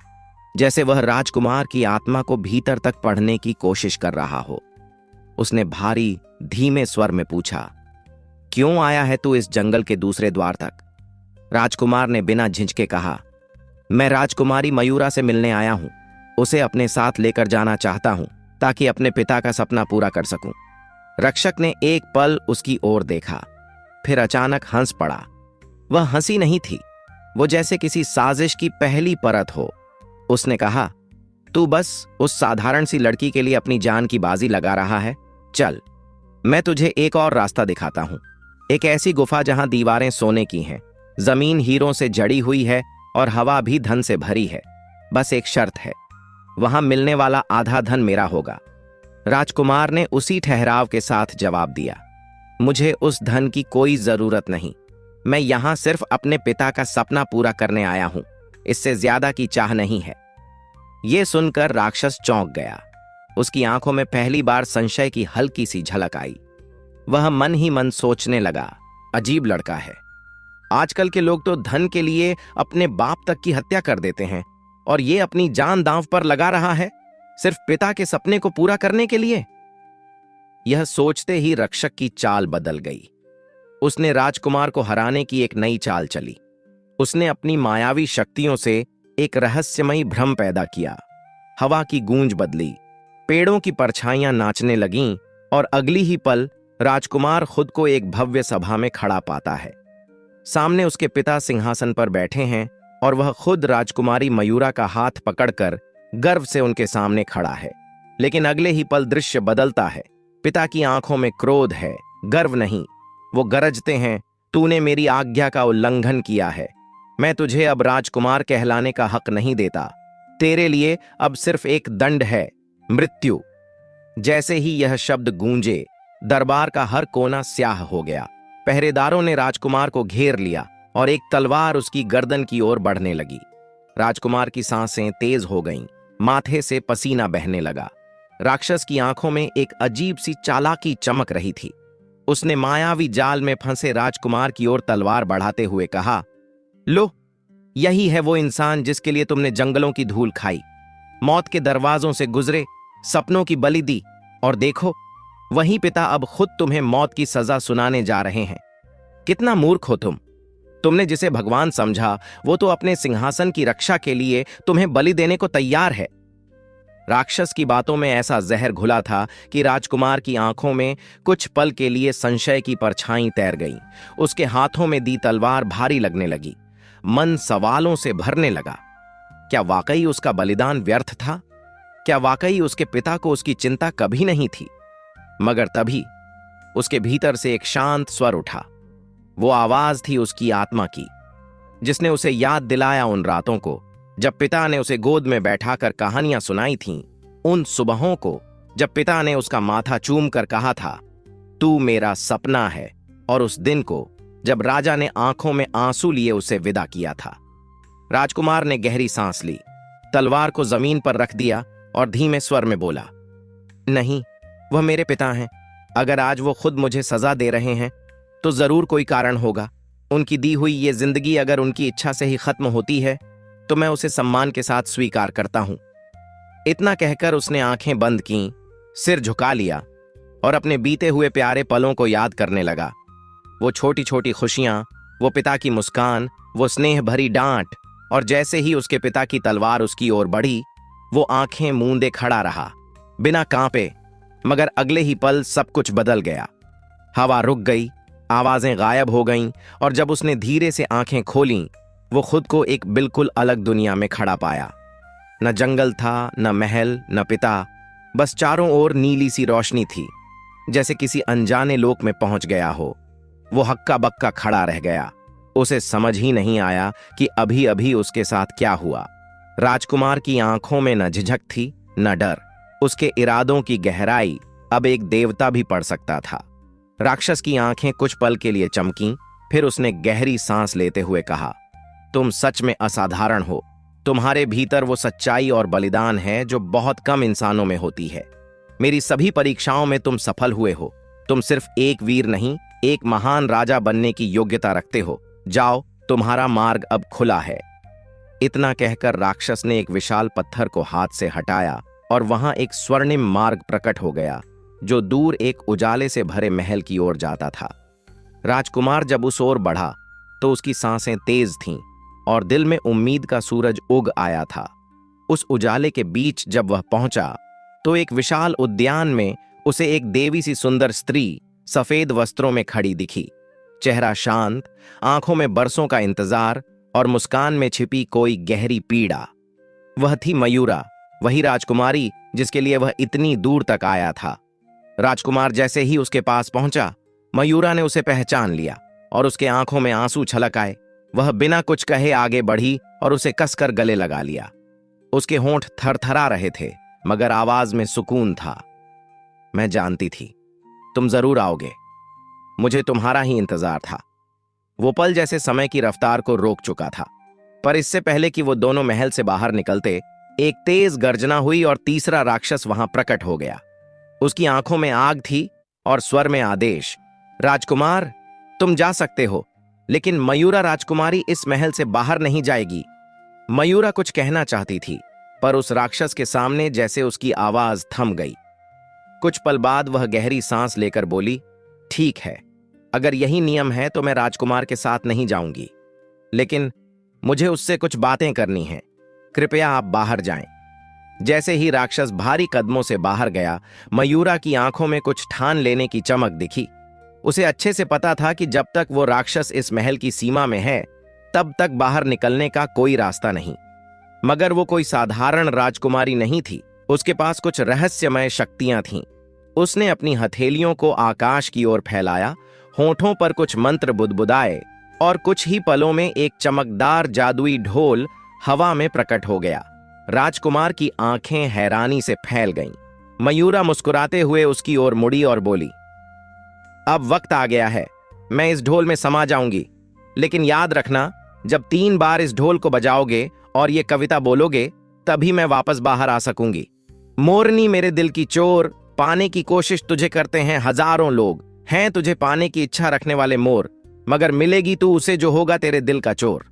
जैसे वह राजकुमार की आत्मा को भीतर तक पढ़ने की कोशिश कर रहा हो। उसने भारी धीमे स्वर में पूछा, क्यों आया है तू इस जंगल के दूसरे द्वार तक? राजकुमार ने बिना झिझके कहा, मैं राजकुमारी मयूरा से मिलने आया हूं। उसे अपने साथ लेकर जाना चाहता हूं ताकि अपने पिता का सपना पूरा कर सकूं। रक्षक ने एक पल उसकी ओर देखा, फिर अचानक हंस पड़ा। वह हंसी नहीं थी, वो जैसे किसी साजिश की पहली परत हो। उसने कहा, तू बस उस साधारण सी लड़की के लिए अपनी जान की बाजी लगा रहा है। चल, मैं तुझे एक और रास्ता दिखाता हूं। एक ऐसी गुफा जहां दीवारें सोने की हैं, जमीन हीरों से जड़ी हुई है और हवा भी धन से भरी है। बस एक शर्त है, वहां मिलने वाला आधा धन मेरा होगा। राजकुमार ने उसी ठहराव के साथ जवाब दिया, मुझे उस धन की कोई जरूरत नहीं। मैं यहां सिर्फ अपने पिता का सपना पूरा करने आया हूं, इससे ज्यादा की चाह नहीं है। यह सुनकर राक्षस चौंक गया। उसकी आंखों में पहली बार संशय की हल्की सी झलक आई। वह मन ही मन सोचने लगा, अजीब लड़का है। आजकल के लोग तो धन के लिए अपने बाप तक की हत्या कर देते हैं, और ये अपनी जान दांव पर लगा रहा है सिर्फ पिता के सपने को पूरा करने के लिए। यह सोचते ही रक्षक की चाल बदल गई। उसने राजकुमार को हराने की एक नई चाल चली। उसने अपनी मायावी शक्तियों से एक रहस्यमयी भ्रम पैदा किया। हवा की गूंज बदली, पेड़ों की परछाइयां नाचने लगीं, और अगली ही पल राजकुमार खुद को एक भव्य सभा में खड़ा पाता है। सामने उसके पिता सिंहासन पर बैठे हैं और वह खुद राजकुमारी मयूरा का हाथ पकड़कर गर्व से उनके सामने खड़ा है। लेकिन अगले ही पल दृश्य बदलता है। पिता की आंखों में क्रोध है, गर्व नहीं। वो गरजते हैं, तूने मेरी आज्ञा का उल्लंघन किया है। मैं तुझे अब राजकुमार कहलाने का हक नहीं देता। तेरे लिए अब सिर्फ एक दंड है, मृत्यु। जैसे ही यह शब्द गूंजे, दरबार का हर कोना स्याह हो गया। पहरेदारों ने राजकुमार को घेर लिया और एक तलवार उसकी गर्दन की ओर बढ़ने लगी। राजकुमार की सांसें तेज हो गईं, माथे से पसीना बहने लगा। राक्षस की आंखों में एक अजीब सी चालाकी चमक रही थी। उसने मायावी जाल में फंसे राजकुमार की ओर तलवार बढ़ाते हुए कहा, लो, यही है वो इंसान जिसके लिए तुमने जंगलों की धूल खाई, मौत के दरवाजों से गुजरे, सपनों की बलि दी, और देखो, वही पिता अब खुद तुम्हें मौत की सजा सुनाने जा रहे हैं। कितना मूर्ख हो तुम। तुमने जिसे भगवान समझा, वो तो अपने सिंहासन की रक्षा के लिए तुम्हें बलि देने को तैयार है। राक्षस की बातों में ऐसा जहर घुला था कि राजकुमार की आंखों में कुछ पल के लिए संशय की परछाई तैर गई। उसके हाथों में दी तलवार भारी लगने लगी। मन सवालों से भरने लगा। क्या वाकई उसका बलिदान व्यर्थ था? क्या वाकई उसके पिता को उसकी चिंता कभी नहीं थी? मगर तभी उसके भीतर से एक शांत स्वर उठा। वो आवाज थी उसकी आत्मा की, जिसने उसे याद दिलाया उन रातों को जब पिता ने उसे गोद में बैठाकर कहानियां सुनाई थीं, उन सुबहों को जब पिता ने उसका माथा चूम कर कहा था, तू मेरा सपना है, और उस दिन को जब राजा ने आंखों में आंसू लिए उसे विदा किया था। राजकुमार ने गहरी सांस ली, तलवार को जमीन पर रख दिया और धीमे स्वर में बोला, नहीं, वह मेरे पिता हैं। अगर आज वो खुद मुझे सजा दे रहे हैं तो जरूर कोई कारण होगा। उनकी दी हुई ये जिंदगी अगर उनकी इच्छा से ही खत्म होती है तो मैं उसे सम्मान के साथ स्वीकार करता हूं। इतना कहकर उसने आंखें बंद कीं, सिर झुका लिया और अपने बीते हुए प्यारे पलों को याद करने लगा। वो छोटी छोटी खुशियां, वो पिता की मुस्कान, वो स्नेह भरी डांट, और जैसे ही उसके पिता की तलवार उसकी ओर बढ़ी, वो आंखें मूंदे खड़ा रहा, बिना कांपे। मगर अगले ही पल सब कुछ बदल गया। हवा रुक गई, आवाजें गायब हो गईं, और जब उसने धीरे से आंखें खोलीं, वो खुद को एक बिल्कुल अलग दुनिया में खड़ा पाया। न जंगल था, न महल, न पिता, बस चारों ओर नीली सी रोशनी थी, जैसे किसी अनजाने लोक में पहुंच गया हो। वो हक्का बक्का खड़ा रह गया। उसे समझ ही नहीं आया कि अभी अभी उसके साथ क्या हुआ। राजकुमार की आंखों में न झिझक थी, न डर। उसके इरादों की गहराई अब एक देवता भी पढ़ सकता था। राक्षस की आंखें कुछ पल के लिए चमकीं, फिर उसने गहरी सांस लेते हुए कहा, तुम सच में असाधारण हो। तुम्हारे भीतर वो सच्चाई और बलिदान है जो बहुत कम इंसानों में होती है। मेरी सभी परीक्षाओं में तुम सफल हुए हो। तुम सिर्फ एक वीर नहीं, एक महान राजा बनने की योग्यता रखते हो। जाओ, तुम्हारा मार्ग अब खुला है। इतना कहकर राक्षस ने एक विशाल पत्थर को हाथ से हटाया और वहां एक स्वर्णिम मार्ग प्रकट हो गया, जो दूर एक उजाले से भरे महल की ओर जाता था। राजकुमार जब उस ओर बढ़ा तो उसकी सांसें तेज थीं और दिल में उम्मीद का सूरज उग आया था। उस उजाले के बीच जब वह पहुंचा तो एक विशाल उद्यान में उसे एक देवी सी सुंदर स्त्री सफेद वस्त्रों में खड़ी दिखी। चेहरा शांत, आंखों में बरसों का इंतजार और मुस्कान में छिपी कोई गहरी पीड़ा। वह थी मयूरा, वही राजकुमारी जिसके लिए वह इतनी दूर तक आया था। राजकुमार जैसे ही उसके पास पहुंचा, मयूरा ने उसे पहचान लिया और उसके आंखों में आंसू छलक आए। वह बिना कुछ कहे आगे बढ़ी और उसे कसकर गले लगा लिया। उसके होंठ थरथरा रहे थे, मगर आवाज में सुकून था। मैं जानती थी तुम जरूर आओगे, मुझे तुम्हारा ही इंतजार था। वो पल जैसे समय की रफ्तार को रोक चुका था। पर इससे पहले कि वो दोनों महल से बाहर निकलते, एक तेज गर्जना हुई और तीसरा राक्षस वहां प्रकट हो गया। उसकी आंखों में आग थी और स्वर में आदेश। राजकुमार, तुम जा सकते हो, लेकिन मयूरा राजकुमारी इस महल से बाहर नहीं जाएगी। मयूरा कुछ कहना चाहती थी, पर उस राक्षस के सामने जैसे उसकी आवाज थम गई। कुछ पल बाद वह गहरी सांस लेकर बोली, ठीक है, अगर यही नियम है तो मैं राजकुमार के साथ नहीं जाऊंगी, लेकिन मुझे उससे कुछ बातें करनी हैं। कृपया आप बाहर जाएं। जैसे ही राक्षस भारी कदमों से बाहर गया, मयूरा की आंखों में कुछ ठान लेने की चमक दिखी। उसे अच्छे से पता था कि जब तक वो राक्षस इस महल की सीमा में है, तब तक बाहर निकलने का कोई रास्ता नहीं। मगर वो कोई साधारण राजकुमारी नहीं थी, उसके पास कुछ रहस्यमय शक्तियां थीं। उसने अपनी हथेलियों को आकाश की ओर फैलाया, होठों पर कुछ मंत्र बुदबुदाए और कुछ ही पलों में एक चमकदार जादुई ढोल हवा में प्रकट हो गया। राजकुमार की आंखें हैरानी से फैल गईं। मयूरा मुस्कुराते हुए उसकी ओर मुड़ी और बोली, अब वक्त आ गया है, मैं इस ढोल में समा जाऊंगी, लेकिन याद रखना, जब 3 बार इस ढोल को बजाओगे और ये कविता बोलोगे तभी मैं वापस बाहर आ सकूंगी। मोरनी मेरे दिल की चोर, पाने की कोशिश तुझे करते हैं हजारों लोग, हैं तुझे पाने की इच्छा रखने वाले मोर, मगर मिलेगी तू उसे जो होगा तेरे दिल का चोर।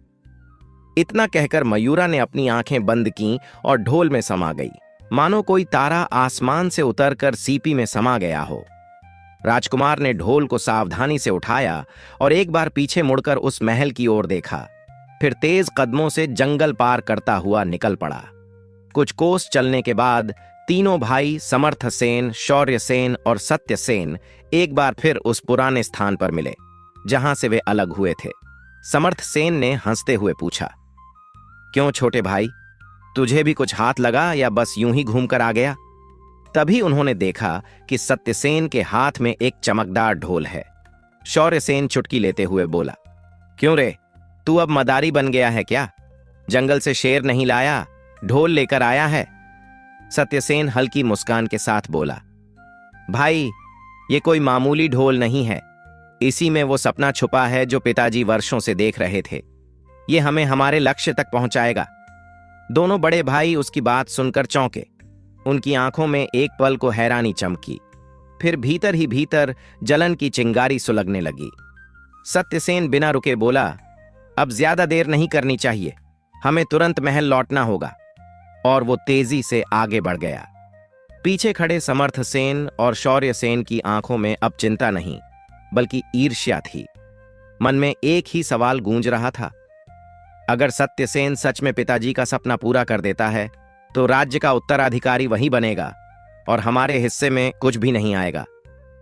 इतना कहकर मयूरा ने अपनी आंखें बंद कीं और ढोल में समा गई, मानो कोई तारा आसमान से उतरकर सीपी में समा गया हो। राजकुमार ने ढोल को सावधानी से उठाया और एक बार पीछे मुड़कर उस महल की ओर देखा, फिर तेज कदमों से जंगल पार करता हुआ निकल पड़ा। कुछ कोस चलने के बाद तीनों भाई समर्थ सेन, शौर्य सेन और सत्य सेन एक बार फिर उस पुराने स्थान पर मिले जहां से वे अलग हुए थे। समर्थ सेन ने हंसते हुए पूछा, क्यों छोटे भाई, तुझे भी कुछ हाथ लगा या बस यूं ही घूमकर आ गया? तभी उन्होंने देखा कि सत्यसेन के हाथ में एक चमकदार ढोल है। शौर्य सेन चुटकी लेते हुए बोला, क्यों रे, तू अब मदारी बन गया है क्या? जंगल से शेर नहीं लाया, ढोल लेकर आया है। सत्यसेन हल्की मुस्कान के साथ बोला, भाई, ये कोई मामूली ढोल नहीं है, इसी में वो सपना छुपा है जो पिताजी वर्षों से देख रहे थे। ये हमें हमारे लक्ष्य तक पहुंचाएगा। दोनों बड़े भाई उसकी बात सुनकर चौंके। उनकी आंखों में एक पल को हैरानी चमकी, फिर भीतर ही भीतर जलन की चिंगारी सुलगने लगी। सत्यसेन बिना रुके बोला, अब ज्यादा देर नहीं करनी चाहिए, हमें तुरंत महल लौटना होगा। और वो तेजी से आगे बढ़ गया। पीछे खड़े समर्थ सेन और शौर्य सेन की आंखों में अब चिंता नहीं, बल्कि ईर्ष्या थी। मन में एक ही सवाल गूंज रहा था, अगर सत्यसेन सच में पिताजी का सपना पूरा कर देता है तो राज्य का उत्तराधिकारी वही बनेगा और हमारे हिस्से में कुछ भी नहीं आएगा।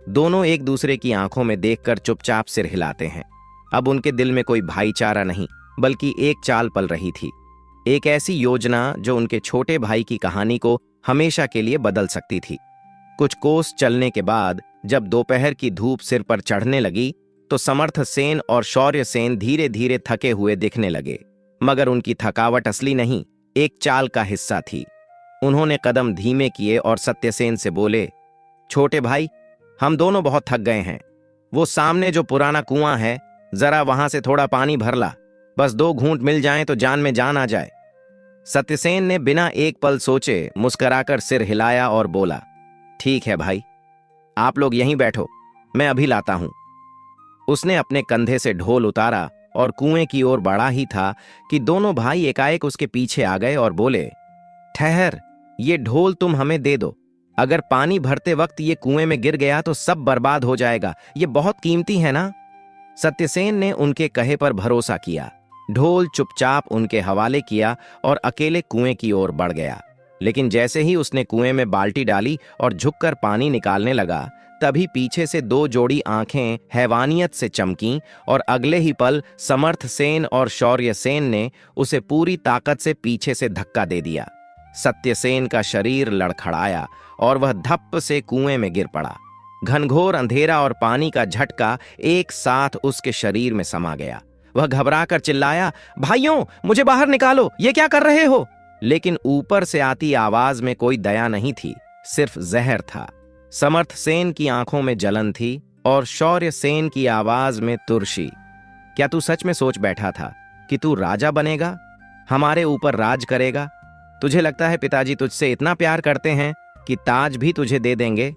दोनों एक दूसरे की आंखों में देखकर चुपचाप सिर हिलाते हैं। अब उनके दिल में कोई भाईचारा नहीं, बल्कि एक चाल पल रही थी, एक ऐसी योजना जो उनके छोटे भाई की कहानी को हमेशा के लिए बदल सकती थी। कुछ कोस चलने के बाद जब दोपहर की धूप सिर पर चढ़ने लगी तो समर्थ सेन और शौर्य सेन धीरे धीरे थके हुए दिखने लगे, मगर उनकी थकावट असली नहीं, एक चाल का हिस्सा थी। उन्होंने कदम धीमे किए और सत्यसेन से बोले, छोटे भाई, हम दोनों बहुत थक गए हैं। वो सामने जो पुराना कुआं है, जरा वहां से थोड़ा पानी भर ला, बस 2 घूंट मिल जाएं तो जान में जान आ जाए। सत्यसेन ने बिना एक पल सोचे मुस्कुराकर सिर हिलाया और बोला, ठीक है भाई, आप लोग यहीं बैठो, मैं अभी लाता हूं। उसने अपने कंधे से ढोल उतारा और कुएं की ओर बढ़ा ही था कि दोनों भाई एकाएक उसके पीछे आ गए और बोले, ठहर, ये ढोल तुम हमें दे दो। अगर पानी भरते वक्त ये कुएं में गिर गया तो सब बर्बाद हो जाएगा, ये बहुत कीमती है ना। सत्यसेन ने उनके कहे पर भरोसा किया। ढोल चुपचाप उनके हवाले किया और अकेले कुएं की ओर बढ़ गया। लेकिन जैसे ही उसने कुएं में बाल्टी डाली और झुककर पानी निकालने लगा, तभी पीछे से 2 जोड़ी आंखें हैवानियत से चमकीं और अगले ही पल समर्थ सेन और शौर्य सेन ने उसे पूरी ताकत से पीछे से धक्का दे दिया। सत्यसेन का शरीर लड़खड़ाया और वह धप्प से कुएं में गिर पड़ा। घनघोर अंधेरा और पानी का झटका एक साथ उसके शरीर में समा गया। वह घबराकर चिल्लाया, भाइयों, मुझे बाहर निकालो, ये क्या कर रहे हो? लेकिन ऊपर से आती आवाज में कोई दया नहीं थी, सिर्फ जहर था। समर्थ सेन की आंखों में जलन थी और शौर्य सेन की आवाज में तुरशी। क्या तू सच में सोच बैठा था कि तू राजा बनेगा, हमारे ऊपर राज करेगा? तुझे लगता है पिताजी तुझसे इतना प्यार करते हैं कि ताज भी तुझे दे देंगे?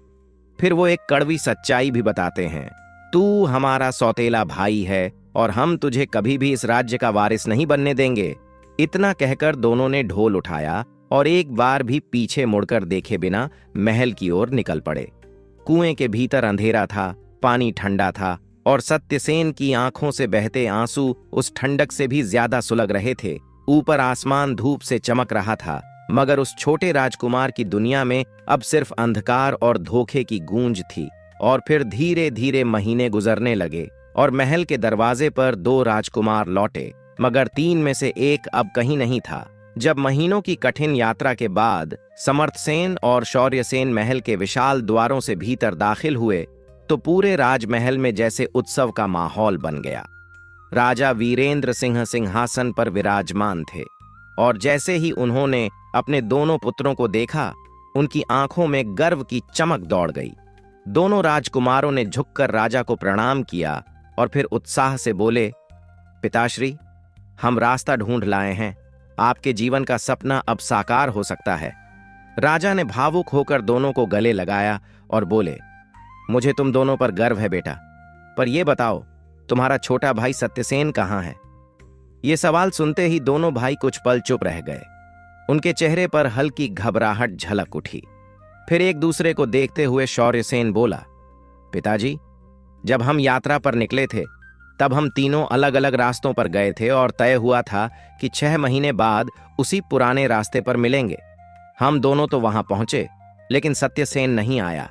फिर वो एक कड़वी सच्चाई भी बताते हैं, तू हमारा सौतेला भाई है और हम तुझे कभी भी इस राज्य का वारिस नहीं बनने देंगे। इतना कहकर दोनों ने ढोल उठाया और एक बार भी पीछे मुड़कर देखे बिना महल की ओर निकल पड़े। कुएं के भीतर अंधेरा था, पानी ठंडा था और सत्यसेन की आंखों से बहते आंसू उस ठंडक से भी ज्यादा सुलग रहे थे। ऊपर आसमान धूप से चमक रहा था, मगर उस छोटे राजकुमार की दुनिया में अब सिर्फ अंधकार और धोखे की गूंज थी। और फिर धीरे धीरे महीने गुजरने लगे और महल के दरवाजे पर 2 राजकुमार लौटे, मगर 3 में से एक अब कहीं नहीं था। जब महीनों की कठिन यात्रा के बाद समर्थ सेन और शौर्य सेन महल के विशाल द्वारों से भीतर दाखिल हुए तो पूरे राजमहल में जैसे उत्सव का माहौल बन गया। राजा वीरेंद्र सिंह सिंहासन पर विराजमान थे और जैसे ही उन्होंने अपने दोनों पुत्रों को देखा, उनकी आंखों में गर्व की चमक दौड़ गई। दोनों राजकुमारों ने झुककर राजा को प्रणाम किया और फिर उत्साह से बोले, पिताश्री, हम रास्ता ढूंढ लाए हैं। आपके जीवन का सपना अब साकार हो सकता है। राजा ने भावुक होकर दोनों को गले लगाया और बोले, मुझे तुम दोनों पर गर्व है बेटा, पर यह बताओ तुम्हारा छोटा भाई सत्यसेन कहाँ है? ये सवाल सुनते ही दोनों भाई कुछ पल चुप रह गए। उनके चेहरे पर हल्की घबराहट झलक उठी। फिर एक दूसरे को देखते हुए शौर्यसेन बोला, पिताजी, जब हम यात्रा पर निकले थे तब हम तीनों अलग अलग रास्तों पर गए थे और तय हुआ था कि 6 महीने बाद उसी पुराने रास्ते पर मिलेंगे। हम दोनों तो वहां पहुंचे, लेकिन सत्यसेन नहीं आया।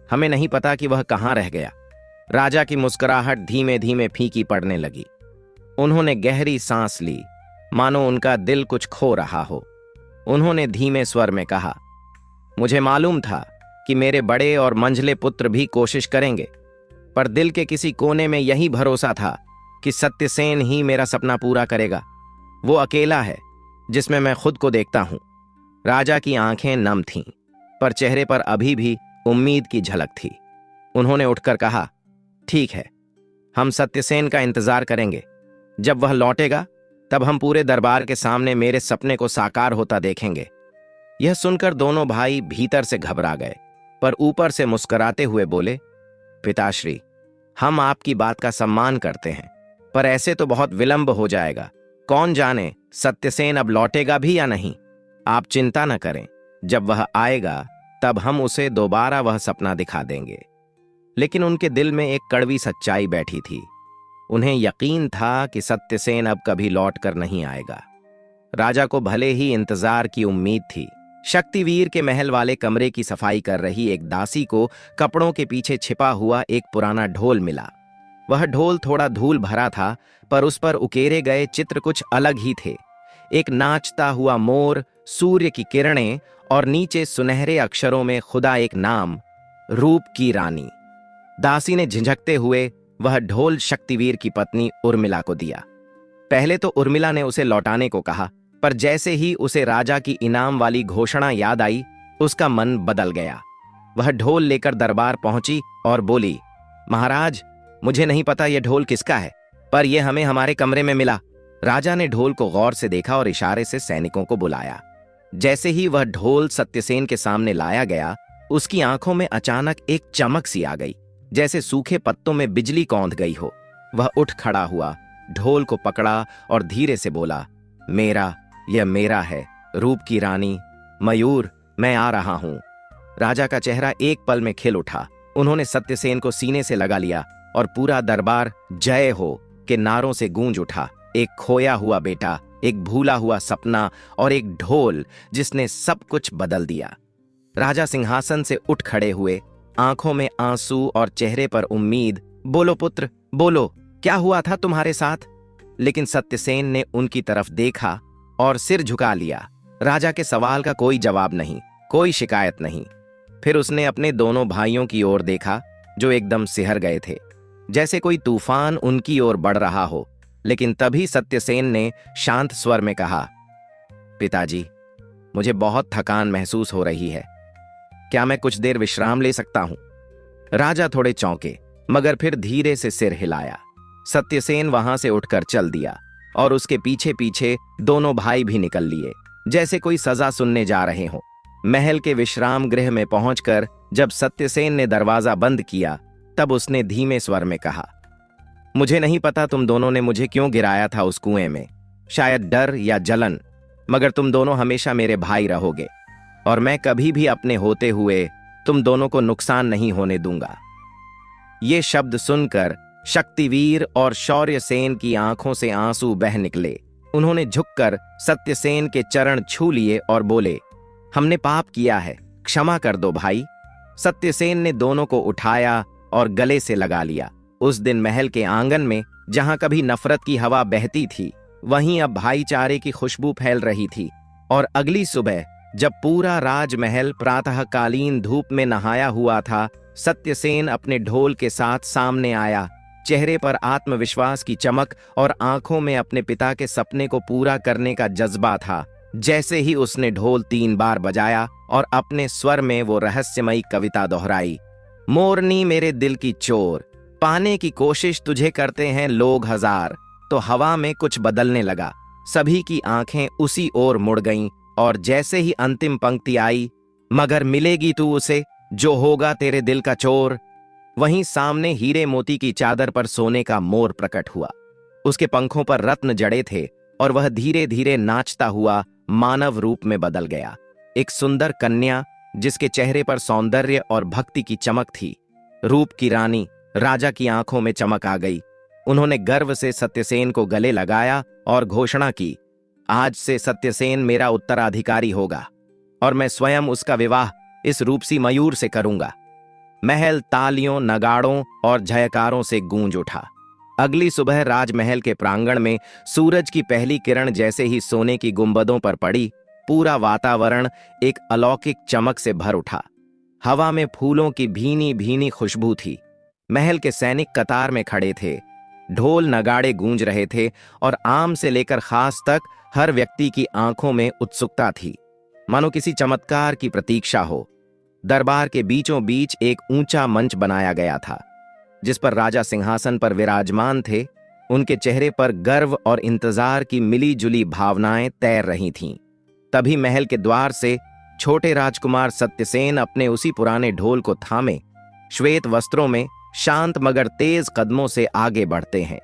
हमें नहीं पता कि वह कहां रह गया। राजा की मुस्कुराहट धीमे धीमे फीकी पड़ने लगी। उन्होंने गहरी सांस ली, मानो उनका दिल कुछ खो रहा हो। उन्होंने धीमे स्वर में कहा, मुझे मालूम था कि मेरे बड़े और मंझले पुत्र भी कोशिश करेंगे, पर दिल के किसी कोने में यही भरोसा था कि सत्यसेन ही मेरा सपना पूरा करेगा। वो अकेला है जिसमें मैं खुद को देखता हूं। राजा की आंखें नम थीं, पर चेहरे पर अभी भी उम्मीद की झलक थी। उन्होंने उठकर कहा, ठीक है, हम सत्यसेन का इंतजार करेंगे। जब वह लौटेगा तब हम पूरे दरबार के सामने मेरे सपने को साकार होता देखेंगे। यह सुनकर दोनों भाई भीतर से घबरा गए, पर ऊपर से मुस्कुराते हुए बोले, पिताश्री, हम आपकी बात का सम्मान करते हैं, पर ऐसे तो बहुत विलंब हो जाएगा। कौन जाने सत्यसेन अब लौटेगा भी या नहीं। आप चिंता न करें, जब वह आएगा तब हम उसे दोबारा वह सपना दिखा देंगे। लेकिन उनके दिल में एक कड़वी सच्चाई बैठी थी। उन्हें यकीन था कि सत्यसेन अब कभी लौट कर नहीं आएगा। राजा को भले ही इंतजार की उम्मीद थी। शक्तिवीर के महल वाले कमरे की सफाई कर रही एक दासी को कपड़ों के पीछे छिपा हुआ एक पुराना ढोल मिला। वह ढोल थोड़ा धूल भरा था, पर उस पर उकेरे गए चित्र कुछ अलग ही थे। एक नाचता हुआ मोर, सूर्य की किरणें और नीचे सुनहरे अक्षरों में खुदा एक नाम, रूप की रानी। दासी ने झिझकते हुए वह ढोल शक्तिवीर की पत्नी उर्मिला को दिया। पहले तो उर्मिला ने उसे लौटाने को कहा, पर जैसे ही उसे राजा की इनाम वाली घोषणा याद आई, उसका मन बदल गया। वह ढोल लेकर दरबार पहुंची और बोली, महाराज, मुझे नहीं पता यह ढोल किसका है, पर यह हमें हमारे कमरे में मिला। राजा ने ढोल को गौर से देखा और इशारे से सैनिकों को बुलाया। जैसे ही वह ढोल सत्यसेन के सामने लाया गया, उसकी आंखों में अचानक एक चमक सी आ गई, जैसे सूखे पत्तों में बिजली कौंध गई हो। वह उठ खड़ा हुआ, ढोल को पकड़ा और धीरे से बोला, मेरा, यह मेरा है, रूप की रानी, मयूर, मैं आ रहा हूं। राजा का चेहरा एक पल में खिल उठा। उन्होंने सत्यसेन को सीने से लगा लिया और पूरा दरबार जय हो के नारों से गूंज उठा। एक खोया हुआ बेटा, एक भूला हुआ सपना और एक ढोल जिसने सब कुछ बदल दिया। राजा सिंहासन से उठ खड़े हुए, आंखों में आंसू और चेहरे पर उम्मीद। बोलो पुत्र, बोलो, क्या हुआ था तुम्हारे साथ? लेकिन सत्यसेन ने उनकी तरफ देखा और सिर झुका लिया। राजा के सवाल का कोई जवाब नहीं, कोई शिकायत नहीं। फिर उसने अपने दोनों भाइयों की ओर देखा, जो एकदम सिहर गए थे, जैसे कोई तूफान उनकी ओर बढ़ रहा हो। लेकिन तभी सत्यसेन ने शांत स्वर में कहा, पिताजी, मुझे बहुत थकान महसूस हो रही है। क्या मैं कुछ देर विश्राम ले सकता हूं? राजा थोड़े चौंके, मगर फिर धीरे से सिर हिलाया। सत्यसेन वहां से उठकर चल दिया और उसके पीछे पीछे दोनों भाई भी निकल लिए, जैसे कोई सजा सुनने जा रहे हों। महल के विश्राम गृह में पहुंचकर जब सत्यसेन ने दरवाजा बंद किया, तब उसने धीमे स्वर में कहा, मुझे नहीं पता तुम दोनों ने मुझे क्यों गिराया था उस कुएं में, शायद डर या जलन, मगर तुम दोनों हमेशा मेरे भाई रहोगे और मैं कभी भी अपने होते हुए तुम दोनों को नुकसान नहीं होने दूंगा। ये शब्द सुनकर शक्तिवीर और शौर्यसेन की आंखों से आंसू बह निकले। उन्होंने झुककर सत्यसेन के चरण छू लिए और बोले, हमने पाप किया है, क्षमा कर दो भाई। सत्यसेन ने दोनों को उठाया और गले से लगा लिया। उस दिन महल के आंगन में जहां कभी नफरत की हवा बहती थी, वहीं अब भाईचारे की खुशबू फैल रही थी। और अगली सुबह जब पूरा राजमहल प्रातःकालीन धूप में नहाया हुआ था, सत्यसेन अपने ढोल के साथ सामने आया, चेहरे पर आत्मविश्वास की चमक और आंखों में अपने पिता के सपने को पूरा करने का जज्बा था। जैसे ही उसने ढोल 3 बार बजाया और अपने स्वर में वो रहस्यमयी कविता दोहराई, मोरनी मेरे दिल की चोर, पाने की कोशिश तुझे करते हैं लोग हजार, तो हवा में कुछ बदलने लगा। सभी की आंखें उसी ओर मुड़ गईं और जैसे ही अंतिम पंक्ति आई, मगर मिलेगी तू उसे जो होगा तेरे दिल का चोर, वहीं सामने हीरे मोती की चादर पर सोने का मोर प्रकट हुआ। उसके पंखों पर रत्न जड़े थे और वह धीरे धीरे नाचता हुआ मानव रूप में बदल गया। एक सुंदर कन्या जिसके चेहरे पर सौंदर्य और भक्ति की चमक थी। रूप की रानी राजा की आंखों में चमक आ गई। उन्होंने गर्व से सत्यसेन को गले लगाया और घोषणा की, आज से सत्यसेन मेरा उत्तराधिकारी होगा और मैं स्वयं उसका विवाह इस रूपसी मयूर से करूंगा। महल तालियों, नगाड़ों और जयकारों से गूंज उठा। अगली सुबह राजमहल के प्रांगण में सूरज की पहली किरण जैसे ही सोने की गुंबदों पर पड़ी, पूरा वातावरण एक अलौकिक चमक से भर उठा। हवा में फूलों की भीनी भीनी खुशबू थी। महल के सैनिक कतार में खड़े थे। ढोल नगाड़े गूंज रहे थे और आम से लेकर खास तक हर व्यक्ति की आंखों में उत्सुकता थी, मानो किसी चमत्कार की प्रतीक्षा हो। दरबार के बीचों बीच एक ऊंचा मंच बनाया गया था, जिस पर राजा सिंहासन पर विराजमान थे। उनके चेहरे पर गर्व और इंतजार की मिली जुली भावनाएं तैर रही थीं। तभी महल के द्वार से छोटे राजकुमार सत्यसेन अपने उसी पुराने ढोल को थामे, श्वेत वस्त्रों में शांत मगर तेज कदमों से आगे बढ़ते हैं।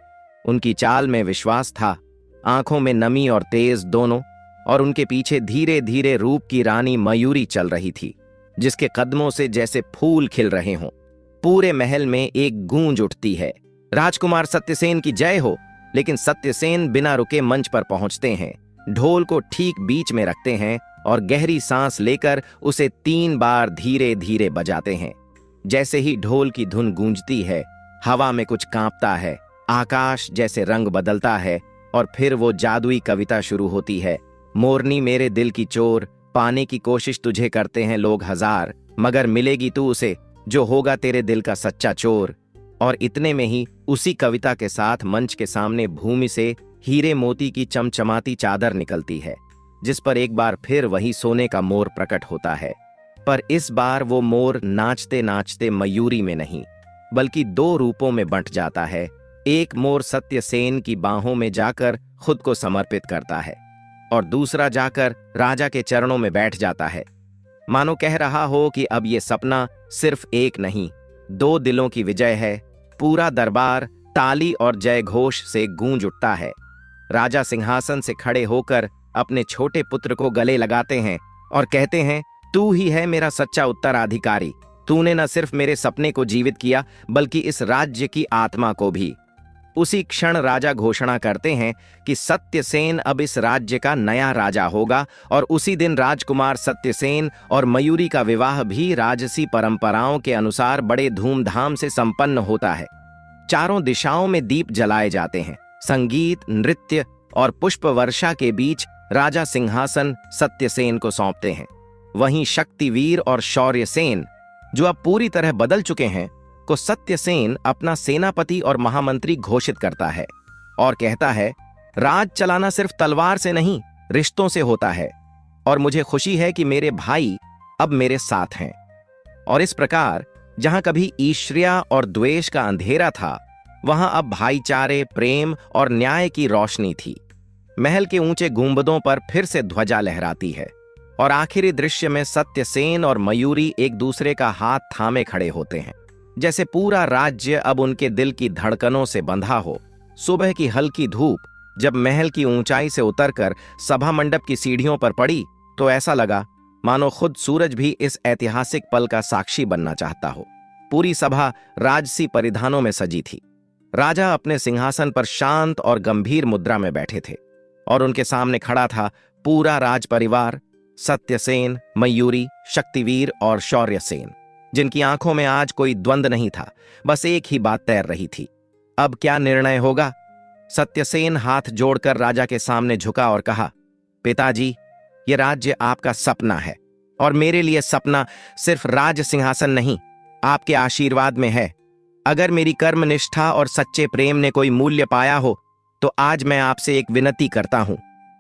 उनकी चाल में विश्वास था, आंखों में नमी और तेज दोनों, और उनके पीछे धीरे धीरे रूप की रानी मयूरी चल रही थी, जिसके कदमों से जैसे फूल खिल रहे हों। पूरे महल में एक गूंज उठती है, राजकुमार सत्यसेन की जय हो। लेकिन सत्यसेन बिना रुके मंच पर पहुंचते हैं, ढोल को ठीक बीच में रखते हैं और गहरी सांस लेकर उसे 3 बार धीरे धीरे बजाते हैं। जैसे ही ढोल की धुन गूंजती है, हवा में कुछ कांपता है, आकाश जैसे रंग बदलता है और फिर वो जादुई कविता शुरू होती है। मोरनी मेरे दिल की चोर, पाने की कोशिश तुझे करते हैं लोग हजार, मगर मिलेगी तू उसे जो होगा तेरे दिल का सच्चा चोर। और इतने में ही उसी कविता के साथ मंच के सामने भूमि से हीरे मोती की चमचमाती चादर निकलती है, जिस पर एक बार फिर वही सोने का मोर प्रकट होता है। पर इस बार वो मोर नाचते नाचते मयूरी में नहीं, बल्कि 2 रूपों में बंट जाता है। एक मोर सत्यसेन की बाहों में जाकर खुद को समर्पित करता है और दूसरा जाकर राजा के चरणों में बैठ जाता है, मानो कह रहा हो कि अब ये सपना सिर्फ एक नहीं, 2 दिलों की विजय है। पूरा दरबार ताली और जय घोष से गूंज उठता है। राजा सिंहासन से खड़े होकर अपने छोटे पुत्र को गले लगाते हैं और कहते हैं, तू ही है मेरा सच्चा उत्तराधिकारी। तूने न सिर्फ मेरे सपने को जीवित किया, बल्कि इस राज्य की आत्मा को भी। उसी क्षण राजा घोषणा करते हैं कि सत्यसेन अब इस राज्य का नया राजा होगा और उसी दिन राजकुमार सत्यसेन और मयूरी का विवाह भी राजसी परंपराओं के अनुसार बड़े धूमधाम से संपन्न होता है। चारों दिशाओं में दीप जलाए जाते हैं। संगीत, नृत्य और पुष्प वर्षा के बीच राजा सिंहासन सत्यसेन को सौंपते हैं। वहीं शक्तिवीर और शौर्यसेन, जो अब पूरी तरह बदल चुके हैं, को सत्यसेन अपना सेनापति और महामंत्री घोषित करता है और कहता है, राज चलाना सिर्फ तलवार से नहीं, रिश्तों से होता है और मुझे खुशी है कि मेरे भाई अब मेरे साथ हैं। और इस प्रकार जहां कभी ईर्ष्या और द्वेष का अंधेरा था, वहां अब भाईचारे, प्रेम और न्याय की रोशनी थी। महल के ऊंचे गुंबदों पर फिर से ध्वजा लहराती है और आखिरी दृश्य में सत्यसेन और मयूरी एक दूसरे का हाथ थामे खड़े होते हैं, जैसे पूरा राज्य अब उनके दिल की धड़कनों से बंधा हो। सुबह की हल्की धूप जब महल की ऊंचाई से उतरकर सभा मंडप की सीढ़ियों पर पड़ी, तो ऐसा लगा मानो खुद सूरज भी इस ऐतिहासिक पल का साक्षी बनना चाहता हो। पूरी सभा राजसी परिधानों में सजी थी। राजा अपने सिंहासन पर शांत और गंभीर मुद्रा में बैठे थे और उनके सामने खड़ा था पूरा राज परिवार, सत्यसेन, मयूरी, शक्तिवीर और शौर्यसेन, जिनकी आंखों में आज कोई द्वंद्व नहीं था, बस एक ही बात तैर रही थी, अब क्या निर्णय होगा। सत्यसेन हाथ जोड़कर राजा के सामने झुका और कहा, पिताजी, ये राज्य आपका सपना है और मेरे लिए सपना सिर्फ राज सिंहासन नहीं, आपके आशीर्वाद में है। अगर मेरी कर्मनिष्ठा और सच्चे प्रेम ने कोई मूल्य पाया हो तो आज मैं आपसे एक विनती करता हूं,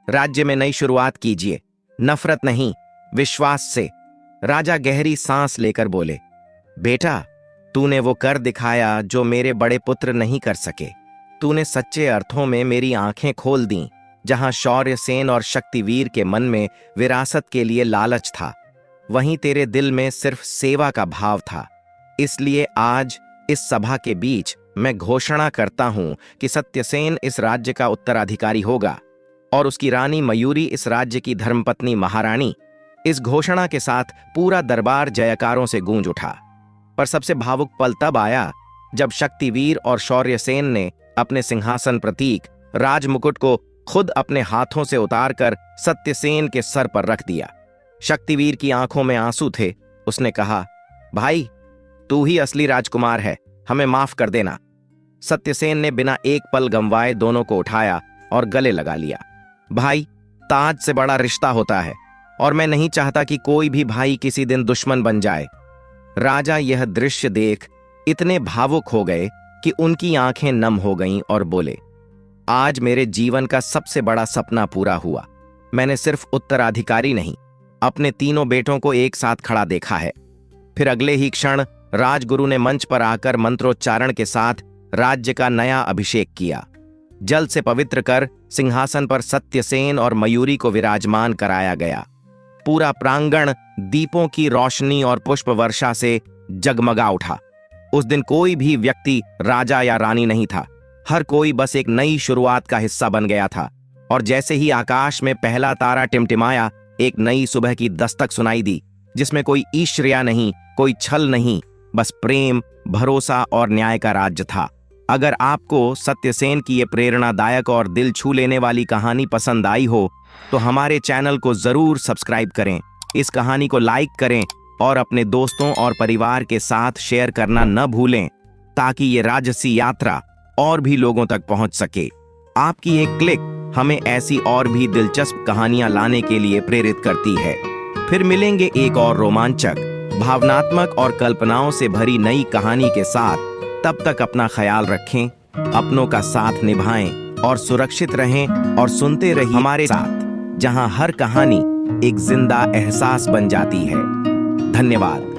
राज्य में नई शुरुआत कीजिए, नफरत नहीं, विश्वास से। राजा गहरी सांस लेकर बोले, बेटा, तूने वो कर दिखाया जो मेरे बड़े पुत्र नहीं कर सके। तूने सच्चे अर्थों में मेरी आंखें खोल दी। जहां शौर्यसेन और शक्तिवीर के मन में विरासत के लिए लालच था, वहीं तेरे दिल में सिर्फ सेवा का भाव था। इसलिए आज इस सभा के बीच मैं घोषणा करता हूं कि सत्यसेन इस राज्य का उत्तराधिकारी होगा और उसकी रानी मयूरी इस राज्य की धर्मपत्नी महारानी। इस घोषणा के साथ पूरा दरबार जयकारों से गूंज उठा। पर सबसे भावुक पल तब आया जब शक्तिवीर और शौर्यसेन ने अपने सिंहासन प्रतीक राजमुकुट को खुद अपने हाथों से उतारकर सत्यसेन के सर पर रख दिया। शक्तिवीर की आंखों में आंसू थे। उसने कहा, भाई, तू ही असली राजकुमार है, हमें माफ कर देना। सत्यसेन ने बिना एक पल गंवाए दोनों को उठाया और गले लगा लिया। भाई, ताज से बड़ा रिश्ता होता है और मैं नहीं चाहता कि कोई भी भाई किसी दिन दुश्मन बन जाए। राजा यह दृश्य देख इतने भावुक हो गए कि उनकी आंखें नम हो गईं और बोले, आज मेरे जीवन का सबसे बड़ा सपना पूरा हुआ। मैंने सिर्फ उत्तराधिकारी नहीं, अपने तीनों बेटों को एक साथ खड़ा देखा है। फिर अगले ही क्षण राजगुरु ने मंच पर आकर मंत्रोच्चारण के साथ राज्य का नया अभिषेक किया। जल से पवित्र कर सिंहासन पर सत्यसेन और मयूरी को विराजमान कराया गया। पूरा प्रांगण दीपों की रोशनी और पुष्प वर्षा से जगमगा उठा। उस दिन कोई भी व्यक्ति राजा या रानी नहीं था, हर कोई बस एक नई शुरुआत का हिस्सा बन गया था। और जैसे ही आकाश में पहला तारा टिमटिमाया, एक नई सुबह की दस्तक सुनाई दी, जिसमें कोई ईर्ष्या नहीं, कोई छल नहीं, बस प्रेम, भरोसा और न्याय का राज्य था। अगर आपको सत्यसेन की ये प्रेरणादायक और दिल छू लेने वाली कहानी पसंद आई हो तो हमारे चैनल को जरूर सब्सक्राइब करें, इस कहानी को लाइक करें और अपने दोस्तों और परिवार के साथ शेयर करना न भूलें, ताकि ये राजसी यात्रा और भी लोगों तक पहुंच सके। आपकी एक क्लिक हमें ऐसी और भी दिलचस्प कहानियां लाने के लिए प्रेरित करती है। फिर मिलेंगे एक और रोमांचक, भावनात्मक और कल्पनाओं से भरी नई कहानी के साथ। तब तक अपना ख्याल रखें, अपनों का साथ निभाएं और सुरक्षित रहें और सुनते रहिए हमारे साथ, जहां हर कहानी एक जिंदा एहसास बन जाती है। धन्यवाद।